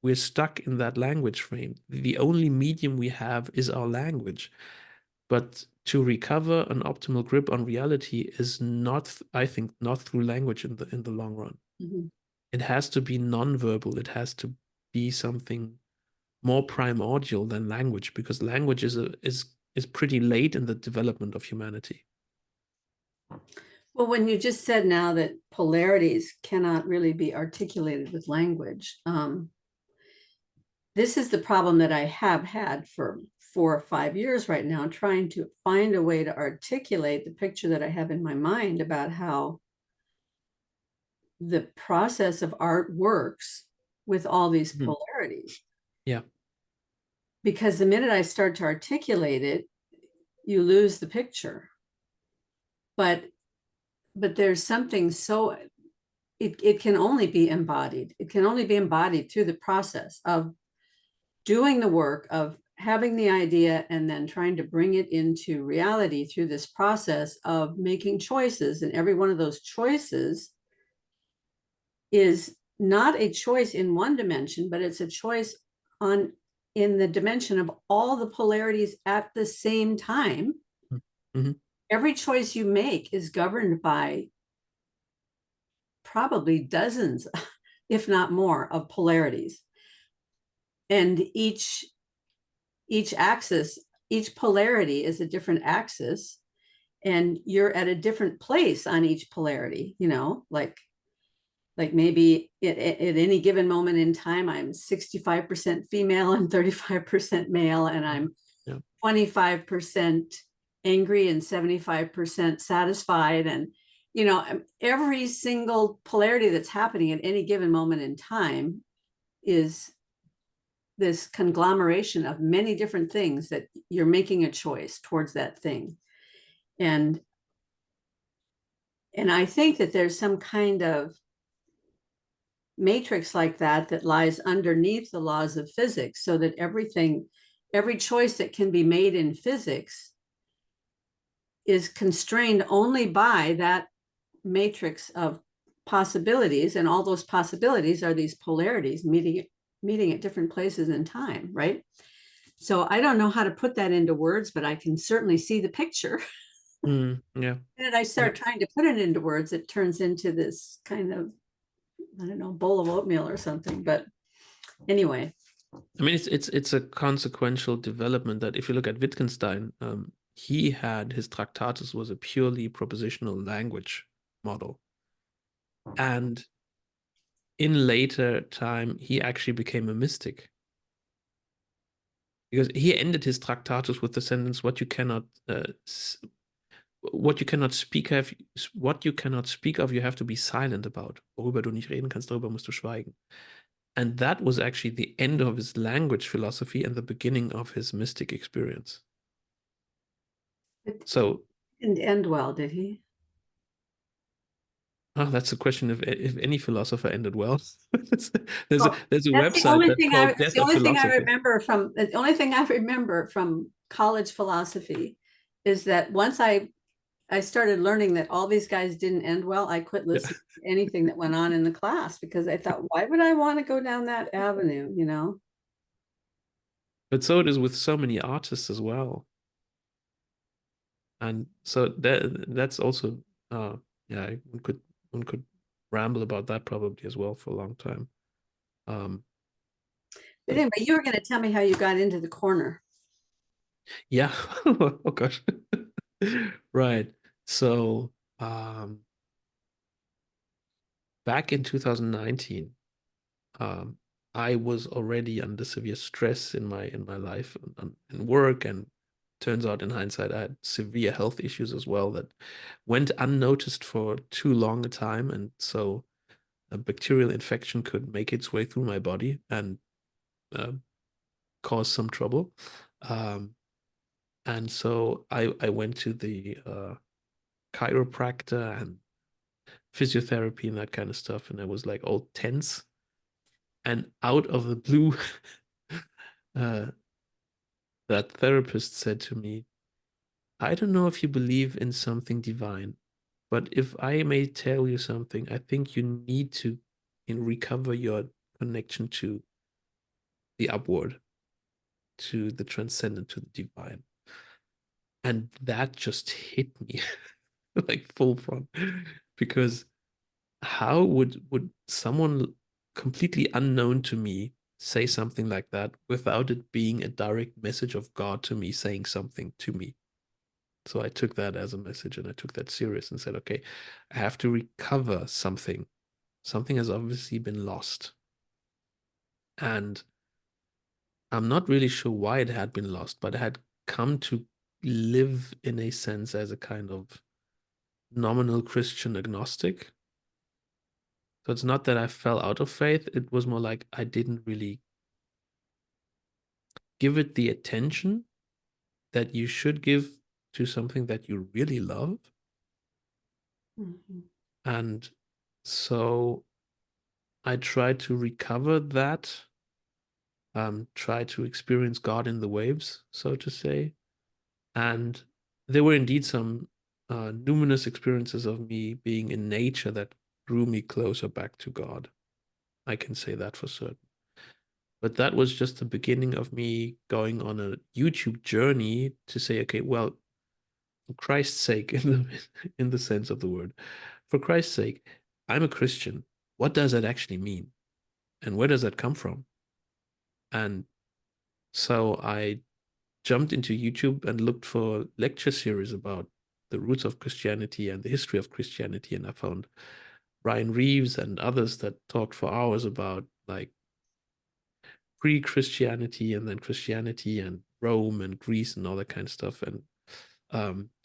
We're stuck in that language frame. The only medium we have is our language. But to recover an optimal grip on reality is not, I think, not through language in the long run. Mm-hmm. It has to be non-verbal. It has to be something more primordial than language, because language is pretty late in the development of humanity. Well, when you just said now that polarities cannot really be articulated with language, this is the problem that I have had for 4 or 5 years right now, trying to find a way to articulate the picture that I have in my mind about how the process of art works with all these polarities. Yeah. Because the minute I start to articulate it, you lose the picture. But there's something so it can only be embodied. It can only be embodied through the process of doing the work of having the idea and then trying to bring it into reality through this process of making choices. And every one of those choices is not a choice in one dimension, but it's a choice in the dimension of all the polarities at the same time. Mm-hmm. Every choice you make is governed by probably dozens, if not more, of polarities. And each axis, each polarity is a different axis, and you're at a different place on each polarity, like maybe at any given moment in time, I'm 65% female and 35% male, and I'm 25% angry and 75% satisfied. And, every single polarity that's happening at any given moment in time is this conglomeration of many different things that you're making a choice towards that thing. And I think that there's some kind of matrix like that lies underneath the laws of physics, so that every choice that can be made in physics is constrained only by that matrix of possibilities, and all those possibilities are these polarities meeting at different places in time, right? So I don't know how to put that into words, but I can certainly see the picture. Yeah. And I start trying to put it into words, it turns into this kind of, I don't know, bowl of oatmeal or something. But anyway. I mean, it's a consequential development that if you look at Wittgenstein, he had his Tractatus was a purely propositional language model. And in later time, he actually became a mystic. Because he ended his Tractatus with the sentence, what you cannot speak of, you have to be silent about. Worüber du nicht reden kannst, darüber musst du schweigen. And that was actually the end of his language philosophy and the beginning of his mystic experience. So didn't end well, did he? Oh, that's a question if any philosopher ended well. there's a That's website that's called Death the of only thing I Philosophers. remember from college philosophy is that once I started learning that all these guys didn't end well, I quit listening to anything that went on in the class, because I thought, why would I want to go down that avenue, But so it is with so many artists as well. And so that's also yeah, one could ramble about that probably as well for a long time. But anyway, you were going to tell me how you got into the corner. Yeah. Oh gosh. Right. So back in 2019, I was already under severe stress in my life and in work, and turns out in hindsight I had severe health issues as well that went unnoticed for too long a time, and so a bacterial infection could make its way through my body and uh, cause some trouble. Um, and so I went to the chiropractor and physiotherapy and that kind of stuff, and I was like all tense. And out of the blue, uh, that therapist said to me, I don't know if you believe in something divine, but if I may tell you something, I think you need to recover your connection to the upward, to the transcendent, to the divine. And that just hit me like full front, because how would someone completely unknown to me say something like that without it being a direct message of God to me saying something to me? So I took that as a message and I took that serious and said, okay, I have to recover something. Something has obviously been lost. And I'm not really sure why it had been lost, but I had come to live in a sense as a kind of nominal Christian agnostic. So it's not that I fell out of faith, it was more like I didn't really give it the attention that you should give to something that you really love. Mhm. And so I tried to recover that, try to experience God in the waves, so to say. And there were indeed some numinous experiences of me being in nature that drew me closer back to God. I can say that for certain. But that was just the beginning of me going on a YouTube journey to say, okay, well, for Christ's sake, in the sense of the word, for Christ's sake, I'm a Christian. What does that actually mean? And where does that come from? And so I jumped into YouTube and looked for lecture series about the roots of Christianity and the history of Christianity. And I found Ryan Reeves and others that talked for hours about like pre-Christianity and then Christianity and Rome and Greece and all that kind of stuff. And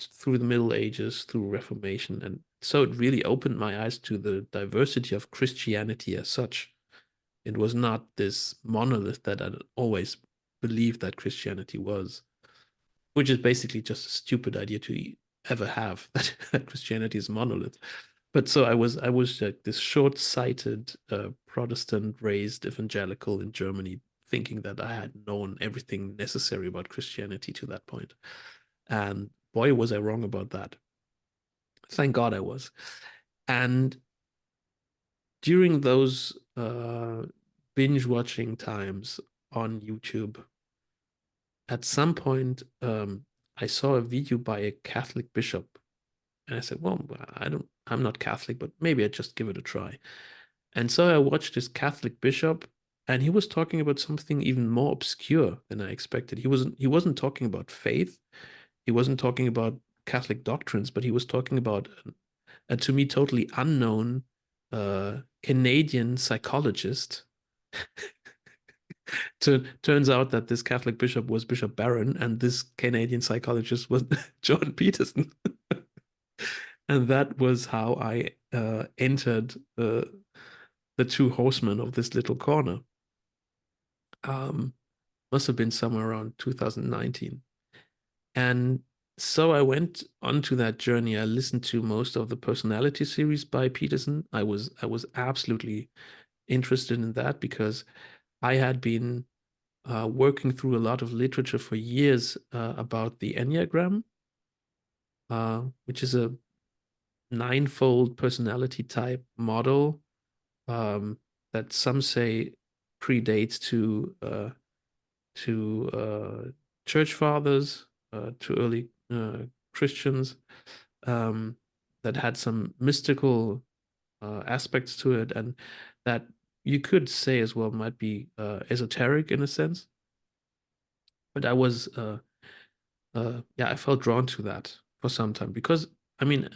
through the Middle Ages, through Reformation. And so it really opened my eyes to the diversity of Christianity as such. It was not this monolith that I'd always believed that Christianity was, which is basically just a stupid idea to ever have that Christianity is monolith. But so I was like this short-sighted Protestant raised evangelical in Germany, thinking that I had known everything necessary about Christianity to that point. And boy, was I wrong about that. Thank God I was. And during those binge watching times on YouTube, at some point, I saw a video by a Catholic bishop, and I said, "Well, I'm not Catholic, but maybe I just give it a try." And so I watched this Catholic bishop, and he was talking about something even more obscure than I expected. He wasn't talking about faith. He wasn't talking about Catholic doctrines, but he was talking about a to me totally unknown Canadian psychologist. Turns out that this Catholic bishop was Bishop Barron, and this Canadian psychologist was Jordan Peterson. And that was how I entered the two horsemen of this little corner. Um, must have been somewhere around 2019. And so I went onto that journey. I listened to most of the personality series by Peterson. I was absolutely interested in that because I had been working through a lot of literature for years about the Enneagram, which is a ninefold personality type model um, that some say predates to church fathers, to early Christians, um, that had some mystical aspects to it, and that you could say as well might be esoteric in a sense. But yeah, I felt drawn to that for some time because I mean,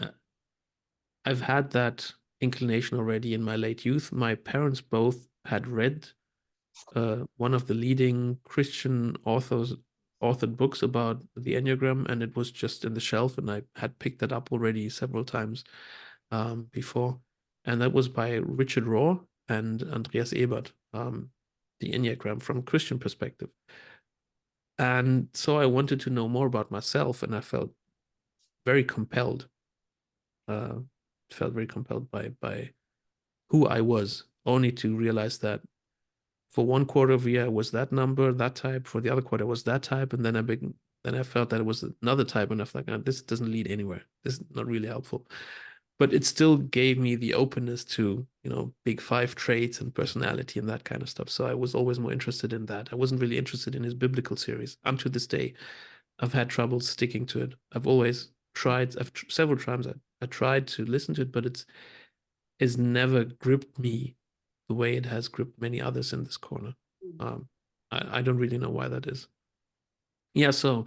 I've had that inclination already in my late youth. My parents both had read one of the leading Christian authored books about the Enneagram, and it was just in the shelf, and I had picked that up already several times before. And that was by Richard Rohr and Andreas Ebert, the Enneagram from a Christian perspective. And so I wanted to know more about myself, and I felt very compelled. Felt very compelled by who I was, only to realize that for one quarter of a year I was that number, that type. For the other quarter I was that type, and then I felt that it was another type, and I was like, oh, this doesn't lead anywhere. This is not really helpful. But it still gave me the openness to, big five traits and personality and that kind of stuff. So I was always more interested in that. I wasn't really interested in his biblical series. Until this day, I've had trouble sticking to it. I've always tried, several times I tried to listen to it, but it's never gripped me the way it has gripped many others in this corner. I don't really know why that is. Yeah, so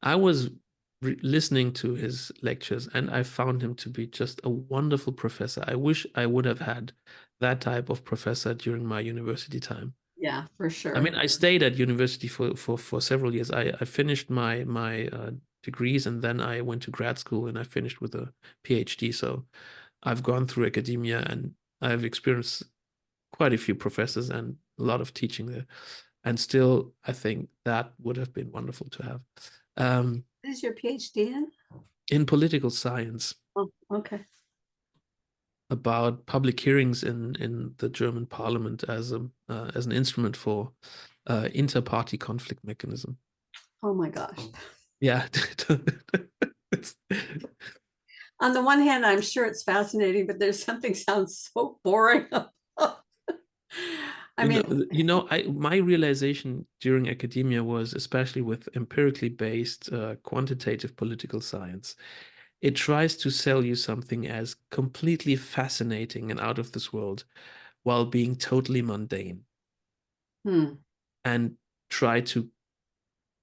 I was listening to his lectures, and I found him to be just a wonderful professor. I wish I would have had that type of professor during my university time. Yeah, for I sure. mean, I stayed at university for several years. I finished my degrees, and then I went to grad school, and I finished with a PhD. So I've gone through academia, and I've experienced quite a few professors and a lot of teaching there. And still, I think that would have been wonderful to have. What is your PhD In political science, Oh, okay. about public hearings in the German parliament as an instrument for inter-party conflict mechanism. Oh my gosh. Yeah. On the one hand, I'm sure it's fascinating, but there's something sounds so boring. My realization during academia was, especially with empirically based quantitative political science, it tries to sell you something as completely fascinating and out of this world while being totally mundane, and try to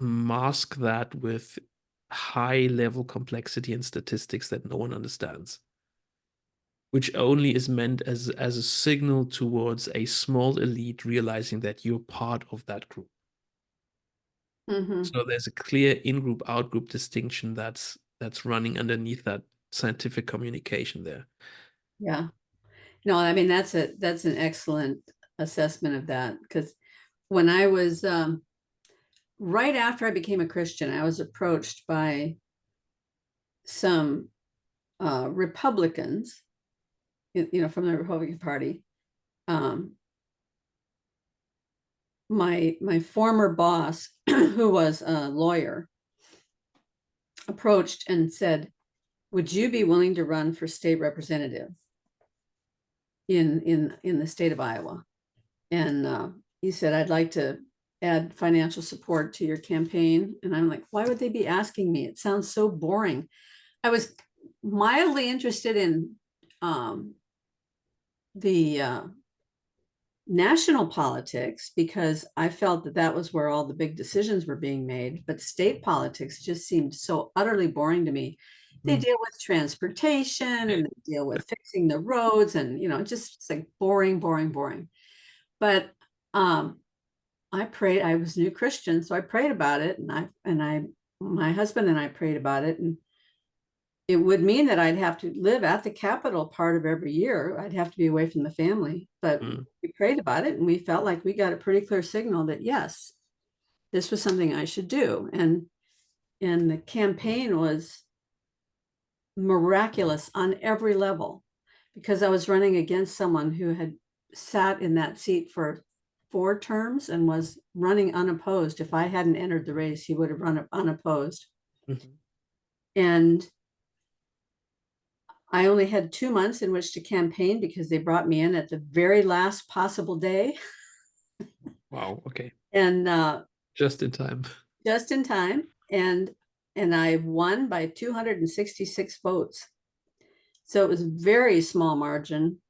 mask that with high level complexity and statistics that no one understands, which only is meant as a signal towards a small elite realizing that you're part of that group. So there's a clear in-group, out-group distinction that's running underneath that scientific communication there. Yeah. No, I mean, that's an excellent assessment of that, because when I was right after I became a Christian, I was approached by some Republicans, from the Republican Party. My former boss, who was a lawyer, approached and said, "Would you be willing to run for state representative in the state of Iowa?" And he said, "I'd like to add financial support to your campaign." And I'm like, why would they be asking me? It sounds so boring. I was mildly interested in the national politics, because I felt that was where all the big decisions were being made. But state politics just seemed so utterly boring to me. They deal with transportation, and they deal with fixing the roads, and it's like boring, boring, boring. But I prayed. I was a new Christian, so I prayed about it, and my husband and I prayed about it, and it would mean that I'd have to live at the Capitol part of every year. I'd have to be away from the family, but we prayed about it, and we felt like we got a pretty clear signal that yes, this was something I should do. And the campaign was miraculous on every level, because I was running against someone who had sat in that seat for 4 terms and was running unopposed. If I hadn't entered the race, he would have run unopposed. And I only had 2 months in which to campaign, because they brought me in at the very last possible day. Wow. Okay. And just in time. Just in time. And I won by 266 votes. So it was a very small margin.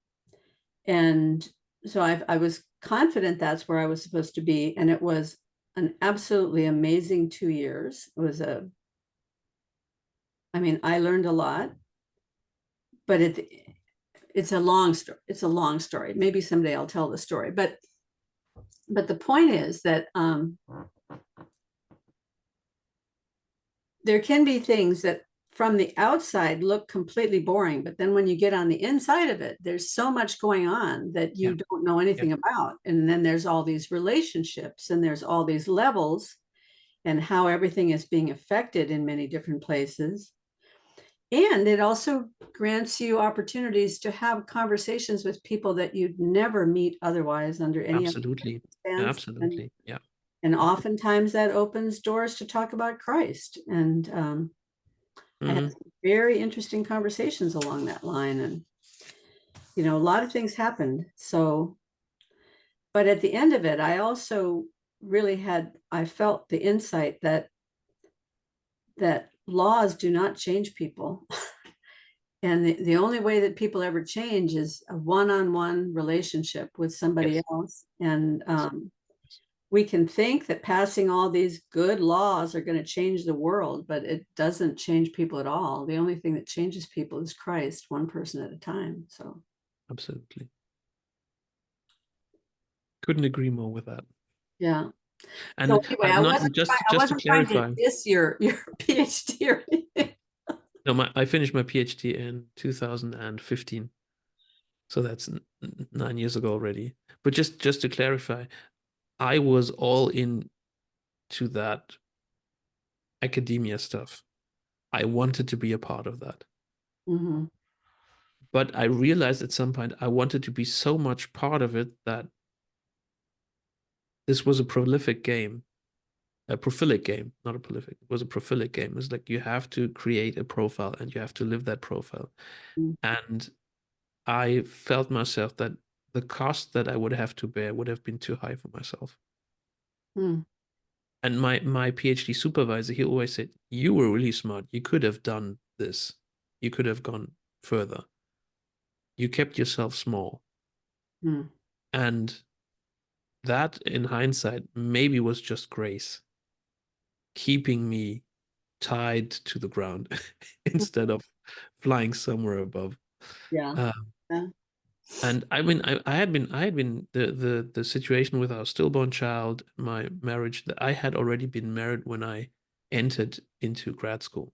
And so I was confident that's where I was supposed to be. And it was an absolutely amazing 2 years. It was I learned a lot, but it's a long story. It's a long story. Maybe someday I'll tell the story. But but the point is that there can be things that from the outside look completely boring, but then when you get on the inside of it, there's so much going on that you Yeah. don't know anything Yeah. about. And then there's all these relationships and there's all these levels and how everything is being affected in many different places. And it also grants you opportunities to have conversations with people that you'd never meet otherwise under any other Absolutely. circumstance. Absolutely. Yeah. And oftentimes that opens doors to talk about Christ. And I had Mhm. some very interesting conversations along that line. And, you know, a lot of things happened. So, but at the end of it, I also really I felt the insight that laws do not change people. And the only way that people ever change is a one-on-one relationship with somebody Yes. else. And Yes. we can think that passing all these good laws are going to change the world, but it doesn't change people at all. The only thing that changes people is Christ, one person at a time. So, Absolutely. Couldn't agree more with that. yeah. So And anyway, I not wasn't just to wasn't trying to clarify, diss your PhD or anything. no, I finished my PhD in 2015. So that's 9 years ago already. But just to clarify, I was all in to that academia stuff. I wanted to be a part of that. Mm-hmm. But I realized at some point I wanted to be so much part of it that this was a prolific game, a prophilic game, not a prolific. It was a prophilic game. It's like you have to create a profile and you have to live that profile. And I felt myself that the cost that I would have to bear would have been too high for myself. Mm-hmm. And my PhD supervisor, he always said, "You were really smart. You could have done this. You could have gone further. You kept yourself small." Mm-hmm. And that, in hindsight, maybe was just grace, keeping me tied to the ground instead of flying somewhere above. Yeah. Uh, Yeah. and I mean, I had been the situation with our stillborn child, my marriage, that I had already been married when I entered into grad school,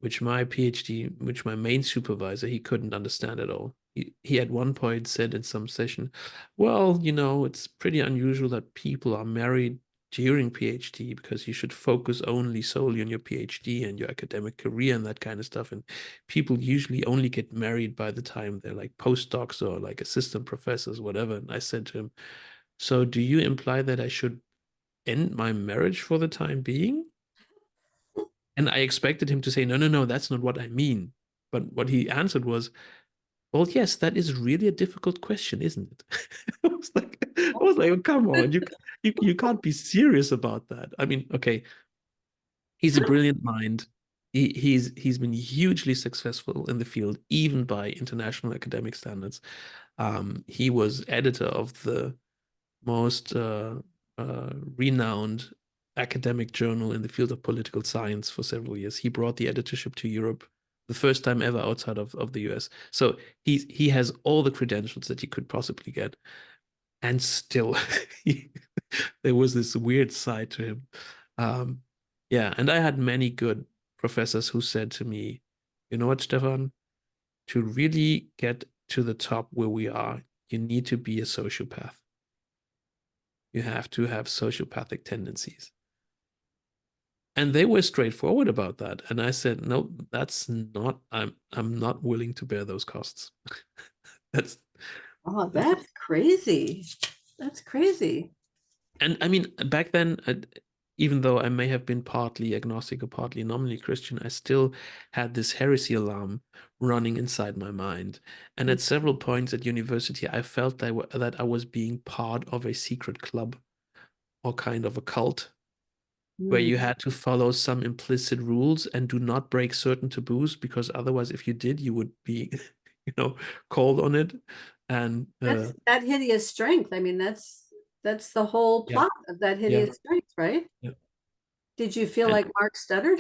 which my PhD, which my main supervisor, he couldn't understand at all. He at one point said in some session, well, it's pretty unusual that people are married during PhD because you should focus only solely on your PhD and your academic career and that kind of stuff. And people usually only get married by the time they're like postdocs or like assistant professors, whatever. And I said to him, so do you imply that I should end my marriage for the time being? And I expected him to say, no, no, no, that's not what I mean. But what he answered was, well, yes, that is really a difficult question, isn't it? I was like, oh, come on, you can't be serious about that. I mean, okay, he's a brilliant mind. He's been hugely successful in the field, even by international academic standards. He was editor of the most renowned academic journal in the field of political science for several years. He brought the editorship to Europe the first time ever outside of the US. So he has all the credentials that you could possibly get. And still, there was this weird side to him. Um, yeah, and I had many good professors who said to me, you know what, Stefan, to really get to the top where we are, you need to be a sociopath. You have to have sociopathic tendencies. And they were straightforward about that. And I said, no, that's not, I'm not willing to bear those costs. That's Oh, that's that's crazy. That's crazy. and I mean back then, even though I may have been partly agnostic or partly nominally Christian, I still had this heresy alarm running inside my mind. And at several points at university, I felt that I was being part of a secret club or kind of a cult where Mm. you had to follow some implicit rules and do not break certain taboos because otherwise, if you did, you would be, called on it. And That's that hideous strength. I mean, that's the whole yeah, plot of that yeah, hideous strength, right? yeah. Did you feel And like Mark stuttered?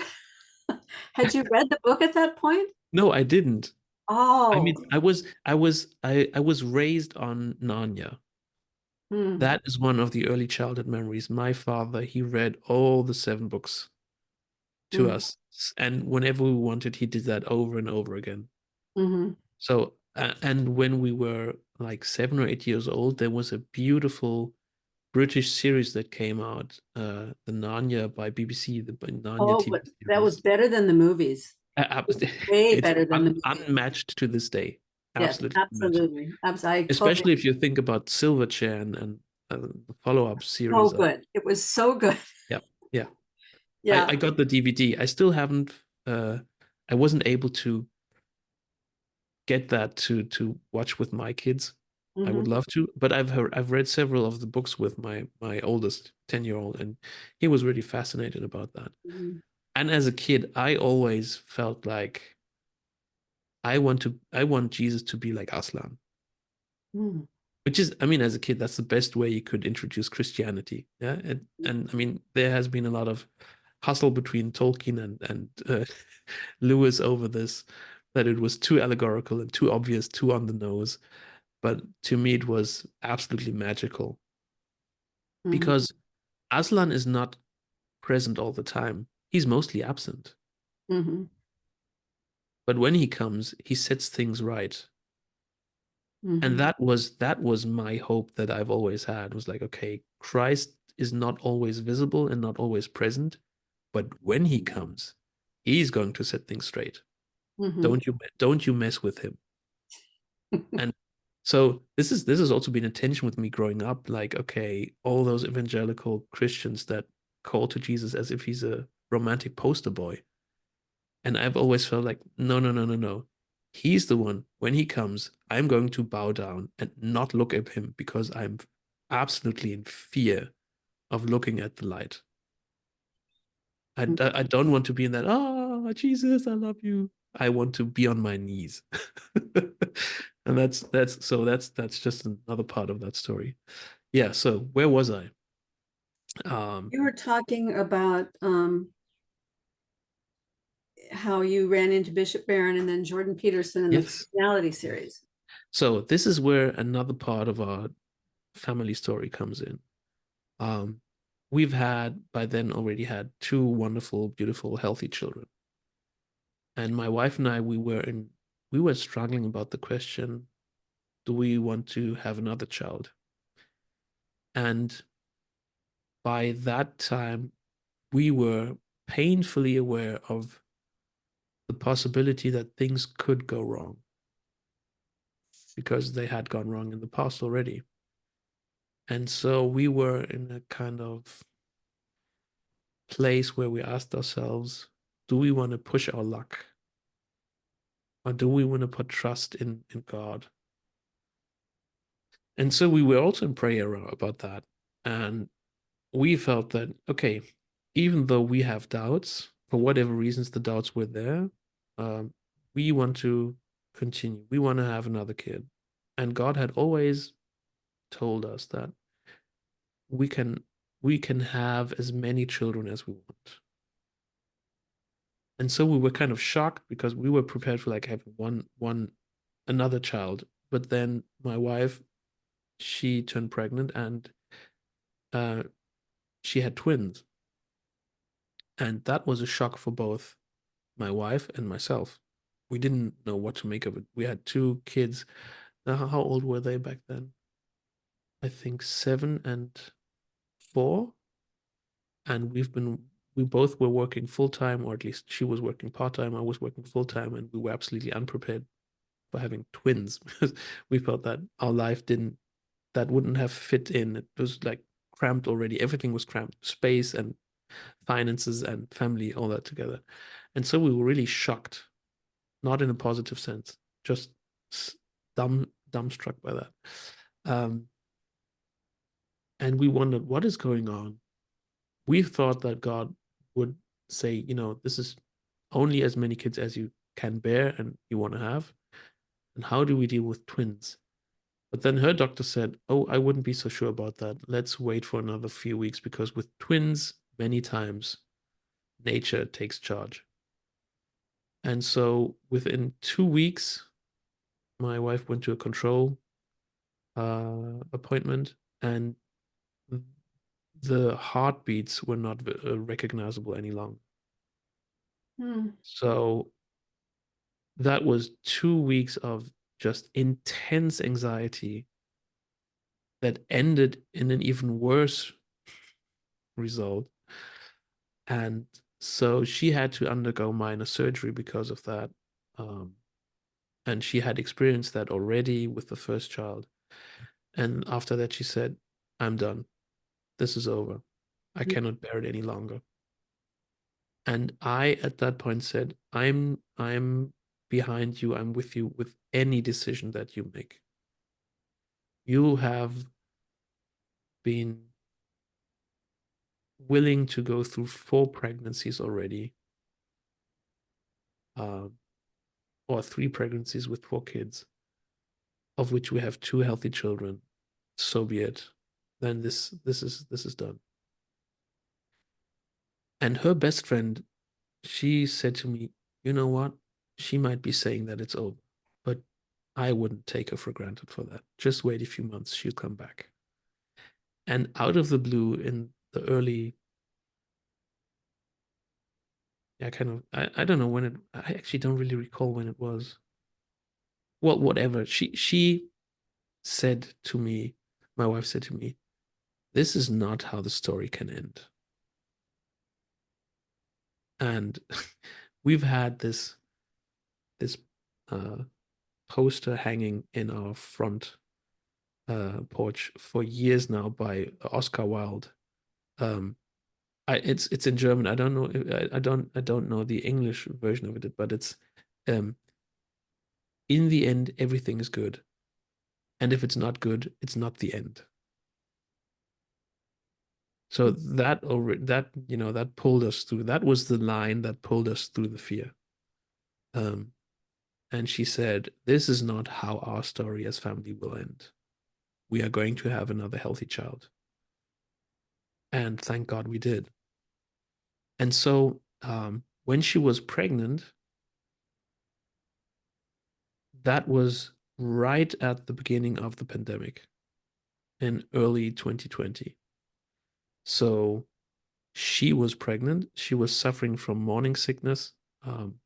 Had you read the book at that point? no, I didn't. I Oh, mean, I was raised on Narnia. Mm, That is one of the early childhood memories. My father, he read all the 7 books to mm, us. And whenever we wanted, he did that over and over again. mhm. So, and when we were like 7 or 8 years old, there was a beautiful British series that came out, the Narnia by BBC, the Narnia Oh, TV but that was series. better than the movies. Way It's better than the movies. unmatched to this day. Yes, Absolutely unmatched. absolutely. I totally. Especially if you think about Silverchair and the follow-up So series of, good. It was so good. yeah, yeah. Yeah. I got the DVD. I still haven't, I wasn't able to get that to watch with my kids. I would Hmm. love to, but I've read several of the books with my oldest 10-year-old, and he was really fascinated about that. Hmm. And as a kid, I always felt like I want Jesus to be like Aslan. Hmm. Which is, I mean, as a kid, that's the best way you could introduce Christianity. Yeah. And I mean, there has been a lot of hustle between Tolkien and Lewis over this, that it was too allegorical and too obvious, too on the nose. But to me, it was absolutely magical Hmm. because Aslan is not present all the time. He's mostly absent. Hmm. But when he comes, he sets things right. And Hmm. that was my hope that I've always had, was like, okay, Christ is not always visible and not always present, but when he comes, he's going to set things straight. Hmm. Don't you mess with him. And so this has also been a tension with me growing up, like, okay, all those evangelical Christians that call to Jesus as if he's a romantic poster boy. And I've always felt like, no, no, no, no, no. He's the one. When he comes, I'm going to bow down and not look at him because I'm absolutely in fear of looking at the light. I don't want to be in that, oh, Jesus, I love you. I want to be on my knees. And that's just another part of that story. Yeah, so where was I? Um, You were talking about how you ran into Bishop Barron and then Jordan Peterson in the yes. personality series. So this is where another part of our family story comes in. Um, we've had by then already had 2 wonderful, beautiful, healthy children. And my wife and I, we were struggling about the question, do we want to have another child? And by that time, we were painfully aware of the possibility that things could go wrong because they had gone wrong in the past already. And so we were in a kind of place where we asked ourselves, do we want to push our luck? Or do we want to put trust in God? And so we were also in prayer about that. And we felt that, okay, even though we have doubts, for whatever reasons the doubts were there, um, we want to continue. We want to have another kid. And God had always told us that we can we can have as many children as we want. And so we were kind of shocked because we were prepared for like having one another child. But then my wife, she turned pregnant and uh, she had twins. And that was a shock for both my wife and myself. We didn't know what to make of it. We had 2 kids. Now, how old were they back then? I think 7 and 4. And we both were working full time, or at least she was working part time. I was working full time, and we were absolutely unprepared for having twins because we felt that our life that wouldn't have fit in. It was like cramped already. Everything was cramped, space and finances and family, all that together. And so we were really shocked, not in a positive sense, just dumbstruck by that. Um, and we wondered what is going on. We thought that God would say, this is only as many kids as you can bear and you want to have. And how do we deal with twins? But then her doctor said, oh, I wouldn't be so sure about that. Let's wait for another few weeks because with twins, many times nature takes charge. And so within 2 weeks, my wife went to a control appointment and the heartbeats were not recognizable any longer. Mm. So that was 2 weeks of just intense anxiety that ended in an even worse result. And so she had to undergo minor surgery because of that. Um, and she had experienced that already with the first child. And after that, she said, I'm done. This is over. I cannot bear it any longer. And I, at that point, said, I'm behind you. I'm with you with any decision that you make. You have been willing to go through 4 pregnancies already, uh, or 3 pregnancies with 4 kids, of which we have 2 healthy children. So be it. Then this is done. And her best friend, she said to me, you know what? She might be saying that it's over, but I wouldn't take her for granted for that. Just wait a few months, she'll come back. And out of the blue, in the early, yeah, I don't know when it, I actually don't really recall when it was. Well, whatever. She said to me, my wife said to me, this is not how the story can end. And we've had this uh, poster hanging in our front porch for years now by Oscar Wilde. Um, it's in German. I don't know. I don't know the English version of it, but it's um, in the end everything is good, and if it's not good, it's not the end. So that already that that pulled us through. That was the line that pulled us through the fear. Um, and she said, "This is not how our story as family will end. We are going to have another healthy child." And thank God we did. And so when she was pregnant, that was right at the beginning of the pandemic in early 2020. So she was pregnant. She was suffering from morning sickness. Um,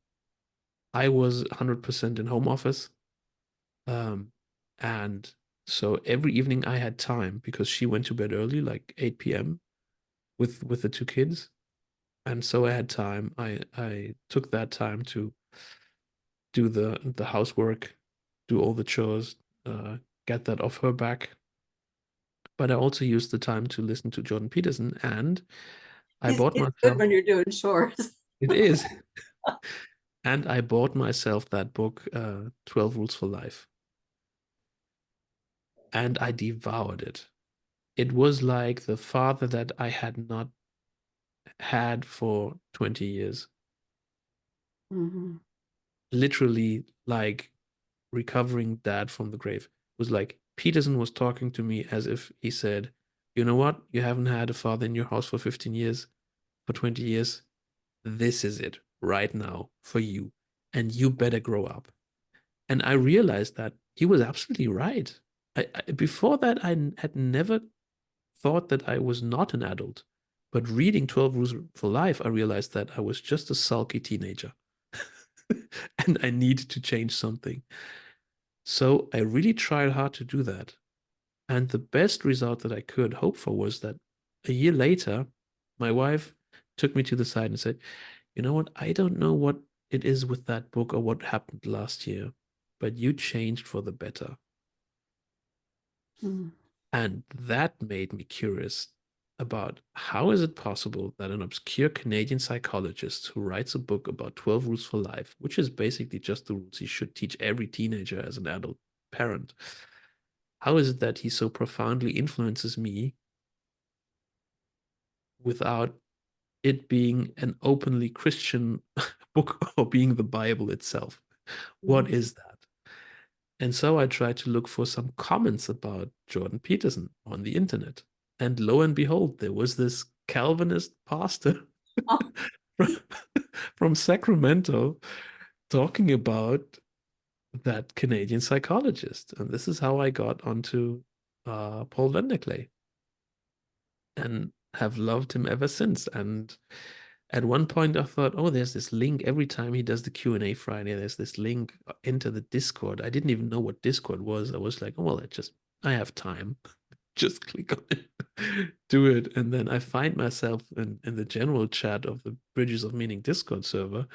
I was 100% in home office. Um, and so every evening I had time because she went to bed early, like 8 p.m. with the 2 kids. And so I had time. I took that time to do the housework, do all the chores, get that off her back. But I also used the time to listen to Jordan Peterson, and I He's, bought he's good myself, when you're doing chores. it is, and I bought myself that book, 12 Rules for Life, and I devoured it. It was like the father that I had not had for 20 years, Mhm. literally like recovering dad from the grave. It was like Peterson was talking to me as if he said, you know what? You haven't had a father in your house for 15 years, for 20 years. This is it right now for you. And you better grow up. And I realized that he was absolutely right. Before that, had never thought that I was not an adult. But reading 12 Rules for Life, I realized that I was just a sulky teenager. And I needed to change something. So I really tried hard to do that. And the best result that I could hope for was that a year later, my wife took me to the side and said, you know what? I don't know what it is with that book or what happened last year, but you changed for the better. Mhm. And that made me curious about how is it possible that an obscure Canadian psychologist who writes a book about 12 rules for life, which is basically just the rules he should teach every teenager as an adult parent, how is it that he so profoundly influences me without it being an openly Christian book or being the Bible itself? What is that? And so I tried to look for some comments about Jordan Peterson on the internet. And lo and behold, there was this Calvinist pastor Oh, from, from Sacramento talking about that Canadian psychologist. And this is how I got onto Paul van der Klee, and have loved him ever since. And at one point I thought, oh, there's this link every time he does the Q&A Friday, there's this link into the Discord. I didn't even know what Discord was. I was like, oh, well, I have time. Just click on it, do it. And then I find myself in the general chat of the Bridges of Meaning Discord server.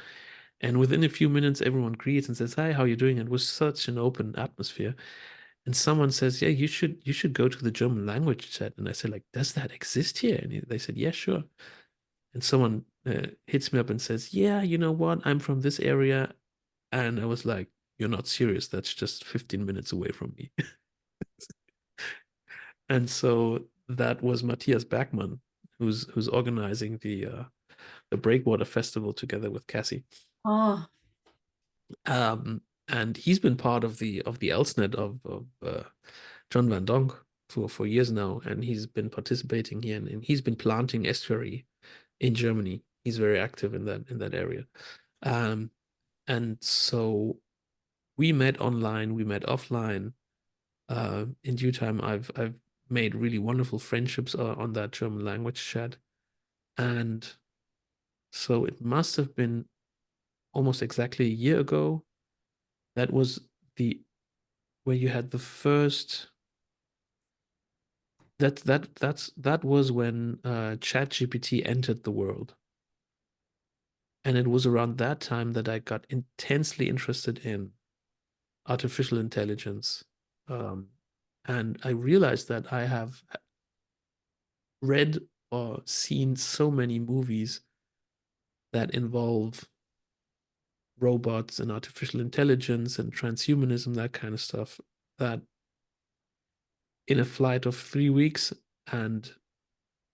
And within a few minutes, everyone greets and says, hi, how are you doing? And it was such an open atmosphere. And someone says, yeah, you should go to the German language chat. And I said, like, does that exist here? And they said, yeah, sure. And someone hits me up and says, yeah, you know what? I'm from this area. And I was like, you're not serious. That's just 15 minutes away from me. And so that was Matthias Bergmann, who's organizing the Breakwater Festival together with Cassie. Oh, And he's been part of the Elsnet of John Van Donk for years now, and he's been participating here, and he's been planting estuary in Germany. He's very active in that area. And so we met online, we met offline. In due time, I've made really wonderful friendships on that German language chat. And so it must have been almost exactly a year ago. That was where you had the first. That was when ChatGPT entered the world. And it was around that time that I got intensely interested in artificial intelligence. And I realized that I have read or seen so many movies that involve robots and artificial intelligence and transhumanism, that kind of stuff, that in a flight of 3 weeks and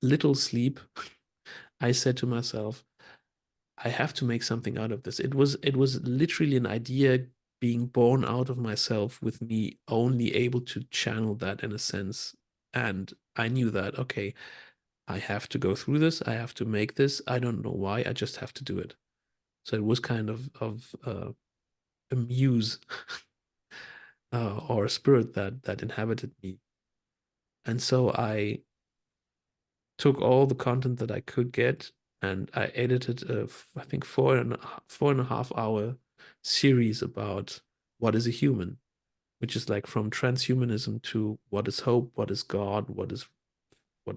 little sleep, I said to myself, I have to make something out of this. It was literally an idea being born out of myself, with me only able to channel that in a sense. And I knew that, okay, I have to go through this. I have to make this. I don't know why. I just have to do it. So it was kind of a muse or a spirit that inhabited me. And so I took all the content that I could get, and I edited I think 4.5 hour series about what is a human, which is like from transhumanism to what is hope, what is God, what is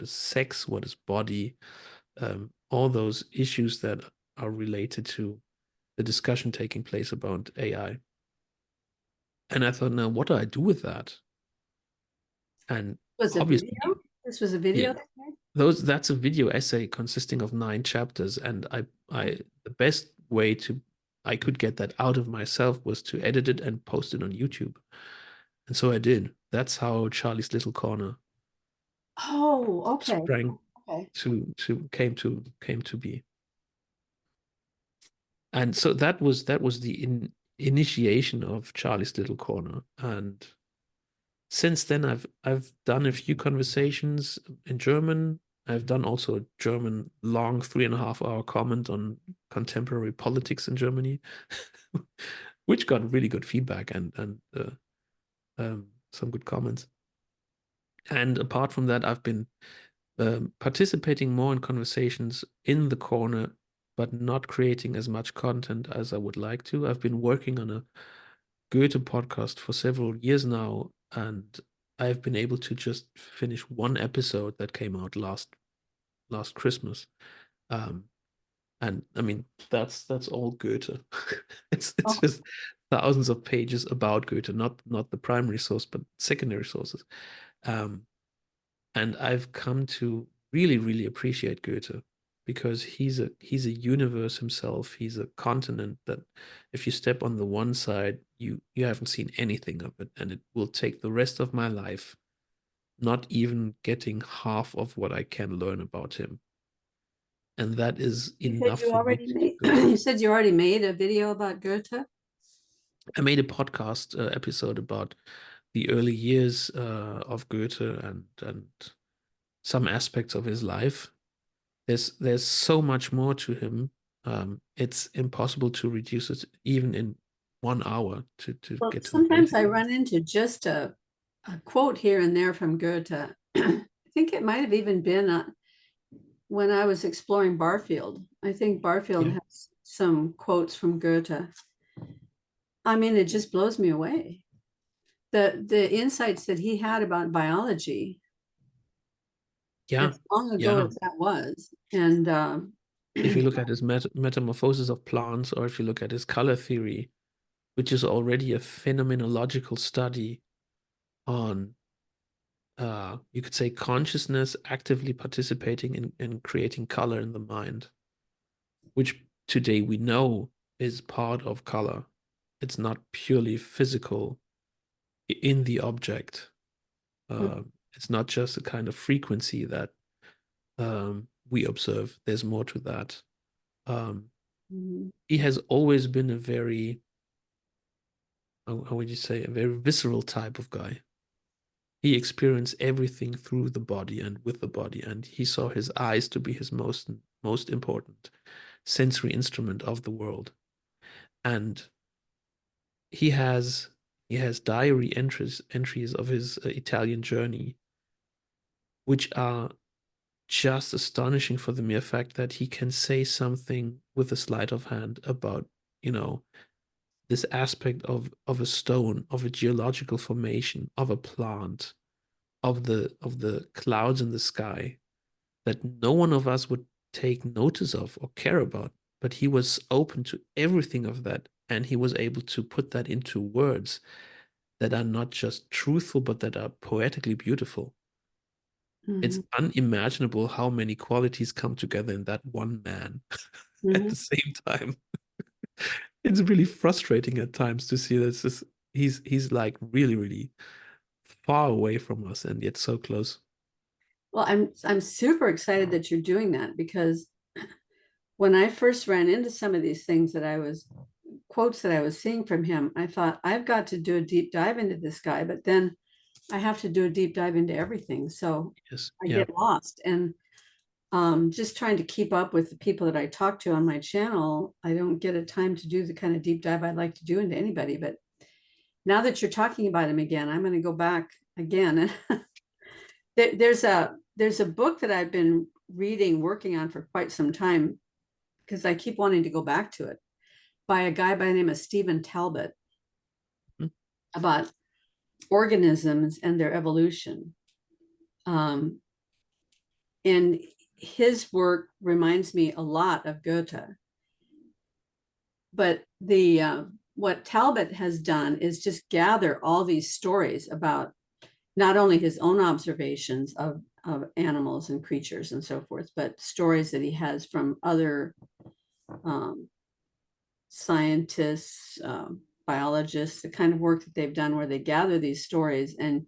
sex, what is body, all those issues that are related to the discussion taking place about AI. And I thought, now what do I do with that? And was a video? obviously, This was a yeah, video that made? that's a video essay consisting of 9 chapters. And the best way I could get that out of myself was to edit it and post it on YouTube. And so I did. That's how Charlie's Little Corner Oh, okay. sprang Okay. came to be. And so that was the initiation of Charlie's Little Corner. And since then, I've done a few conversations in German. I've done also a German long 3.5 hour comment on contemporary politics in Germany, which got really good feedback and some good comments. And apart from that, I've been participating more in conversations in the corner, but not creating as much content as I would like to. I've been working on a Goethe podcast for several years now, and I've been able to just finish one episode that came out last Christmas. Um, and I mean, that's all Goethe. It's Oh, just thousands of pages about Goethe, not the primary source, but secondary sources. Um, and I've come to really, really appreciate Goethe, because he's a universe himself. He's a continent that if you step on the one side, you haven't seen anything of it, and it will take the rest of my life not even getting half of what I can learn about him. And that is you said enough you for me already to made keep going. you said you already made a video about Goethe? I made a podcast episode about the early years of Goethe and some aspects of his life. There's so much more to him. It's impossible to reduce it even in 1 hour to Well, get to the sometimes basics I of it. run into just a a quote here and there from Goethe. I think it might have even been when I was exploring Barfield. I think Barfield Yeah. has some quotes from Goethe. I mean, it just blows me away. The insights that he had about biology Yeah. as long ago Yeah. as that was. And If you look at his metamorphosis of plants, or if you look at his color theory, which is already a phenomenological study on, you could say, consciousness actively participating in creating color in the mind, which today we know is part of color. It's not purely physical in the object. It's not just a kind of frequency that we observe. There's more to that. He has always been a very, how would you say, a very visceral type of guy. He experienced everything through the body and with the body, and he saw his eyes to be his most important sensory instrument of the world. And he has diary entries of his Italian journey, which are just astonishing for the mere fact that he can say something with a sleight of hand about, you know, this aspect of a stone, of a geological formation, of a plant, of the clouds in the sky that no one of us would take notice of or care about. But he was open to everything of that, and he was able to put that into words that are not just truthful, but that are poetically beautiful. It's Mhm, unimaginable how many qualities come together in that one man at mhm. the same time. It's really frustrating at times to see this. He's like really, really far away from us and yet so close. Well, I'm super excited that you're doing that, because when I first ran into some of these things that I was quotes that I was seeing from him, I thought I've got to do a deep dive into this guy, but then I have to do a deep dive into everything. So Yes. I Yeah. get lost. And just trying to keep up with the people that I talk to on my channel, I don't get a time to do the kind of deep dive I'd like to do into anybody. But now that you're talking about him again, I'm going to go back again. There's a book that I've been reading, working on for quite some time, because I keep wanting to go back to it, by a guy by the name of Stephen Talbot, Mm. about organisms and their evolution. Um, and his work reminds me a lot of Goethe. But the what Talbot has done is just gather all these stories about not only his own observations of animals and creatures and so forth, but stories that he has from other um, scientists, biologists, the kind of work that they've done where they gather these stories, and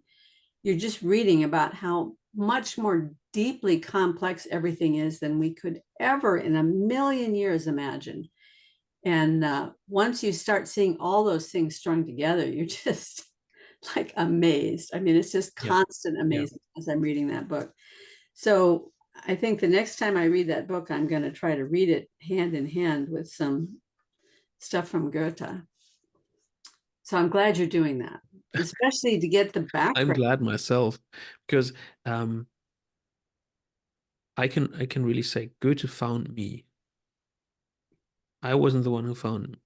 you're just reading about how much more deeply complex everything is than we could ever in a million years imagine. And once you start seeing all those things strung together, you're just like amazed. I mean, it's just Yeah. constant Yeah. amazing as I'm reading that book. So I think the next time I read that book, I'm going to try to read it hand in hand with some stuff from Goethe. So I'm glad you're doing that, especially to get the I'm background. glad myself because um, I can really say Goethe found me. I wasn't the one who found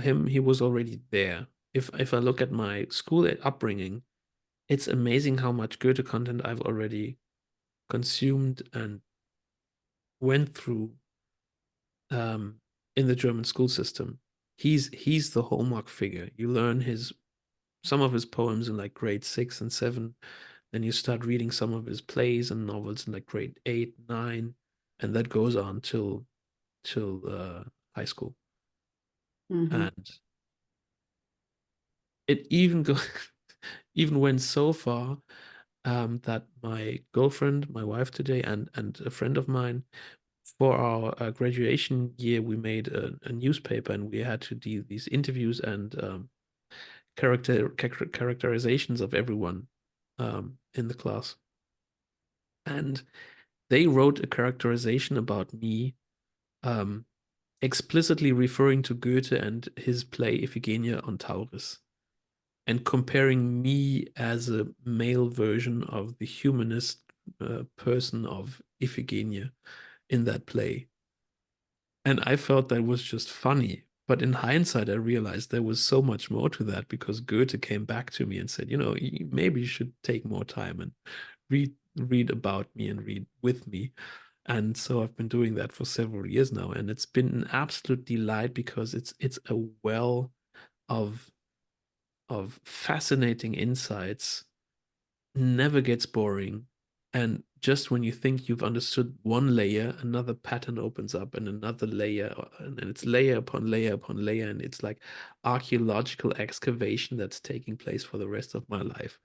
him. He was already there. If I look at my school upbringing, it's amazing how much Goethe content I've already consumed and went through in the German school system. He's the hallmark figure. You learn his some of his poems in like grade 6 and 7. Then you start reading some of his plays and novels in like grade 8, 9, and that goes on till high school. Mhm. And it even go even went so far that my girlfriend, my wife today, and a friend of mine, for our graduation year, we made a newspaper, and we had to do these interviews and characterizations of everyone in the class. And they wrote a characterization about me, um, explicitly referring to Goethe and his play Iphigenia on Tauris. and comparing me as a male version of the humanist person of Iphigenia in that play. And I felt that was just funny. But in hindsight, I realized there was so much more to that, because Goethe came back to me and said, maybe you should take more time and read about me and read with me. And so I've been doing that for several years now, and it's been an absolute delight, because it's a well of fascinating insights, never gets boring. And just when you think you've understood one layer, another pattern opens up, and another layer, and it's layer upon layer upon layer, and it's like archaeological excavation that's taking place for the rest of my life.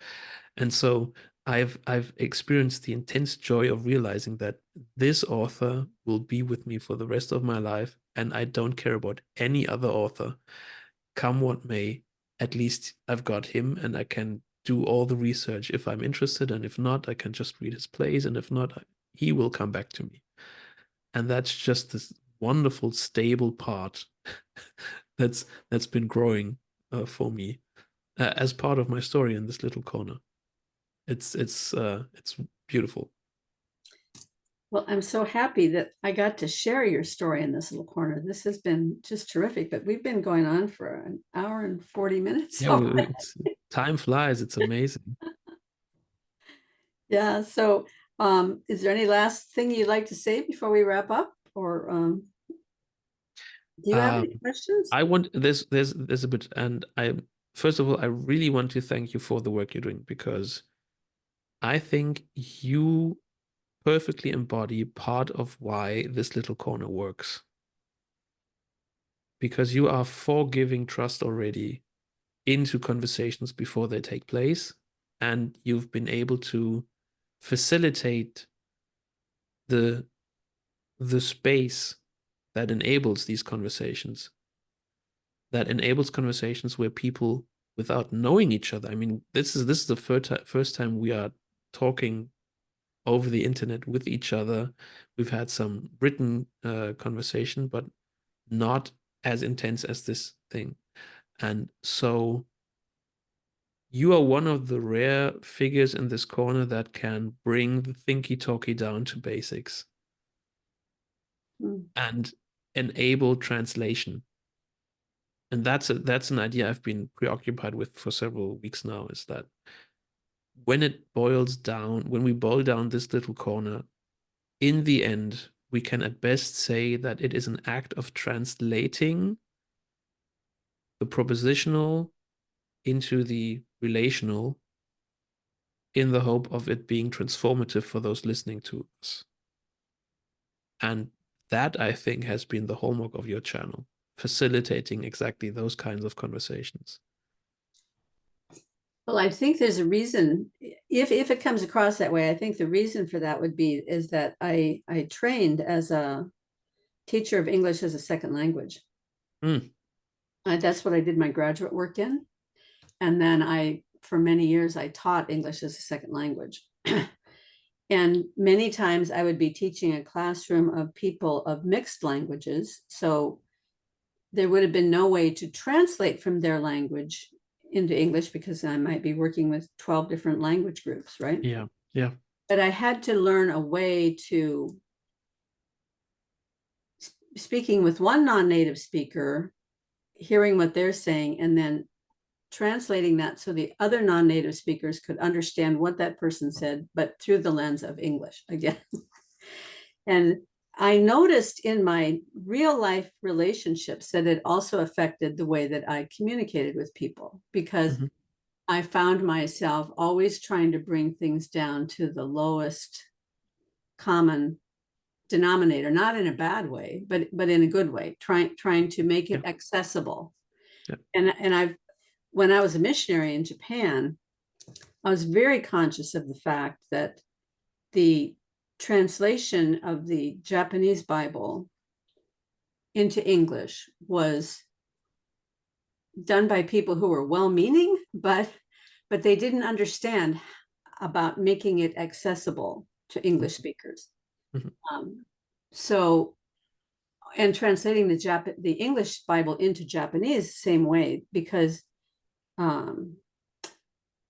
And so I've experienced the intense joy of realizing that this author will be with me for the rest of my life, and I don't care about any other author. Come what may, at least I've got him, and I can do all the research if I'm interested, and if not, I can just read his plays, and if not, he will come back to me. And that's just this wonderful, stable part that's been growing for me as part of my story in this little corner. It's beautiful. Well, I'm so happy that I got to share your story in this little corner. This has been just terrific, but we've been going on for an hour and 40 minutes. Yeah, time flies. It's amazing. Yeah. So, is there any last thing you'd like to say before we wrap up? Or do you have Um, any questions? I want there's a bit, and I first of all, I really want to thank you for the work you're doing, because I think you perfectly embody part of why this little corner works. Because you are for giving trust already into conversations before they take place, and you've been able to facilitate the space that enables these conversations, that enables conversations where people, without knowing each other, I mean, this is the first time we are talking over the internet with each other. We've had some written conversation, but not as intense as this thing. And so you are one of the rare figures in this corner that can bring the thinky talky down to basics Hmm. and enable translation. And that's an idea I've been preoccupied with for several weeks now, is that when it boils down, when we boil down this little corner, in the end, we can at best say that it is an act of translating the propositional into the relational, in the hope of it being transformative for those listening to us. And that, I think, has been the hallmark of your channel, facilitating exactly those kinds of conversations. Well, I think there's a reason, if it comes across that way, I think the reason for that would be is that I trained as a teacher of English as a second language. Mm. That's what I did my graduate work in. And then for many years, I taught English as a second language. And many times I would be teaching a classroom of people of mixed languages. So there would have been no way to translate from their language into English, because I might be working with 12 different language groups, right? Yeah, yeah. But I had to learn a way to, speaking with one non-native speaker, hearing what they're saying, and then translating that so the other non-native speakers could understand what that person said, but through the lens of English again. And I noticed in my real life relationships that it also affected the way that I communicated with people, because Mm-hmm. I found myself always trying to bring things down to the lowest common denominator, not in a bad way, but in a good way, trying to make it Yeah, accessible. yeah. And when I was a missionary in Japan, I was very conscious of the fact that the translation of the Japanese Bible into English was done by people who were well-meaning, but they didn't understand about making it accessible to English speakers. Mm-hmm. So, and translating the English Bible into Japanese, same way, because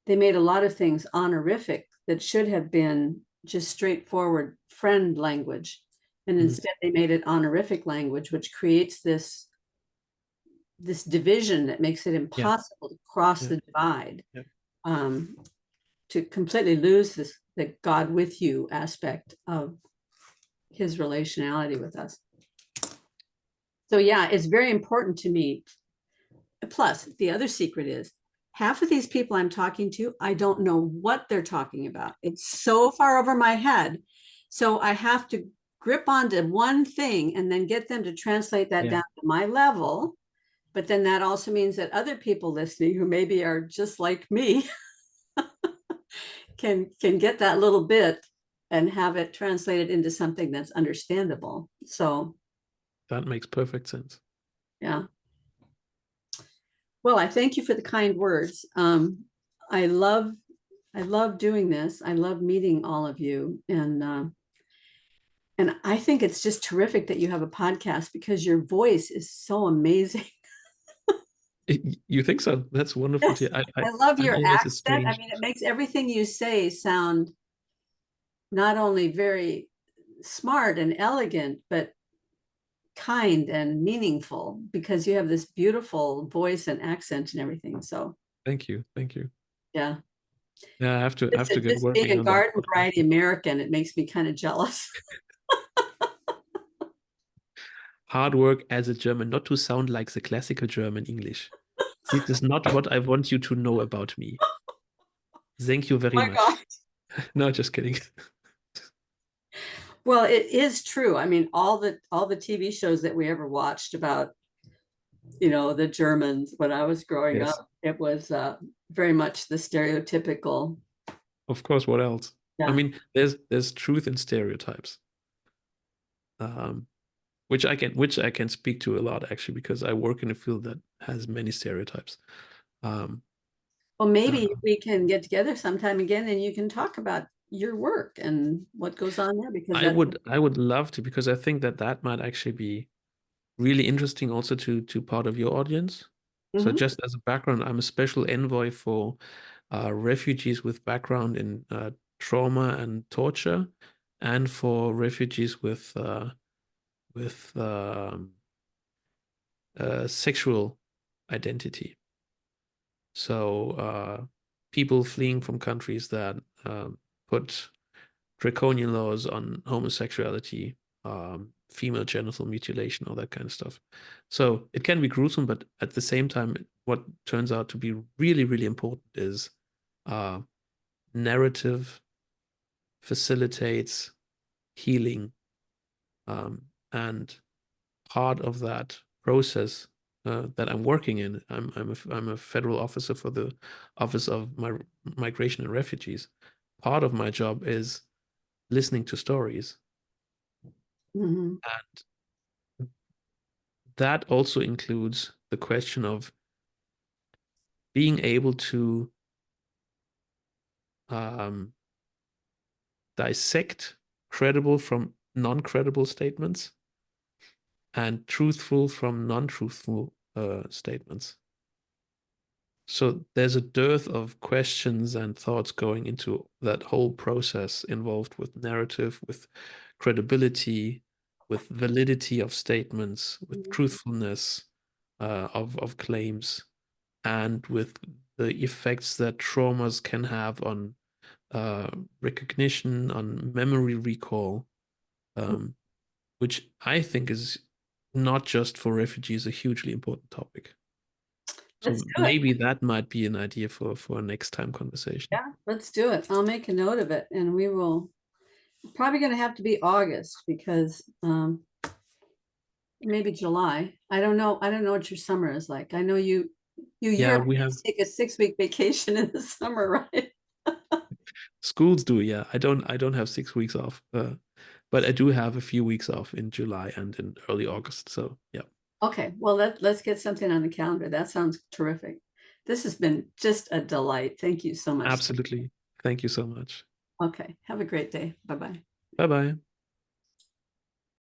they made a lot of things honorific that should have been just straightforward friend language. And instead they made it honorific language, which creates this division that makes it impossible to cross the divide, to completely lose the God with you aspect of his relationality with us. So yeah, it's very important to me. Plus, the other secret is half of these people I'm talking to, I don't know what they're talking about. It's so far over my head. So I have to grip onto one thing and then get them to translate that down to my level. But then that also means that other people listening who maybe are just like me can get that little bit and have it translated into something that's understandable. So that makes perfect sense. Yeah. Well, I thank you for the kind words. I love doing this. I love meeting all of you. And I think it's just terrific that you have a podcast because your voice is so amazing. You think so? That's wonderful. Yes, I love I'm your always accent. estranged. I mean, it makes everything you say sound not only very smart and elegant, but kind and meaningful because you have this beautiful voice and accent and everything. So Thank you. yeah. Yeah, I have to Just get being working a on that garden podcast. variety American, it makes me kind of jealous. Hard work as a German, not to sound like the classical German English. This is not what I want you to know about me. Thank you very My much. God. No, just kidding. Well, it is true. I mean, all the TV shows that we ever watched about, the Germans when I was growing Yes. up, it was very much the stereotypical. Of course, what else? I Yeah. mean, there's truth in stereotypes. Which I can speak to a lot actually because I work in a field that has many stereotypes. Well, maybe we can get together sometime again and you can talk about your work and what goes on there because I would love to because I think that might actually be really interesting also to part of your audience. So just as a background, I'm a special envoy for refugees with background in trauma and torture, and for refugees with sexual identity. So people fleeing from countries that put draconian laws on homosexuality, female genital mutilation, all that kind of stuff. So it can be gruesome, but at the same time, what turns out to be really, really important is narrative facilitates healing. And part of that process that I'm working in, I'm a federal officer for the Office of Migration and Refugees. Part of my job is listening to stories. And that also includes the question of being able to dissect credible from non-credible statements and truthful from non-truthful statements. So there's a dearth of questions and thoughts going into that whole process involved with narrative, with credibility, with validity of statements, with truthfulness of claims, and with the effects that traumas can have on recognition, on memory recall, which I think is not just for refugees a hugely important topic. So maybe that might be an idea for a next time conversation. Yeah, let's do it. I'll make a note of it and we will probably going to have to be August because maybe July. I don't know what your summer is like. I know you Europeans take a 6-week vacation in the summer, right? Schools do, yeah. I don't have 6 weeks off, but I do have a few weeks off in July and in early August. So yeah. Okay, well let's get something on the calendar. That sounds terrific. This has been just a delight. Thank you so much. Absolutely. Thank you so much. Okay, have a great day. Bye-bye. Bye-bye.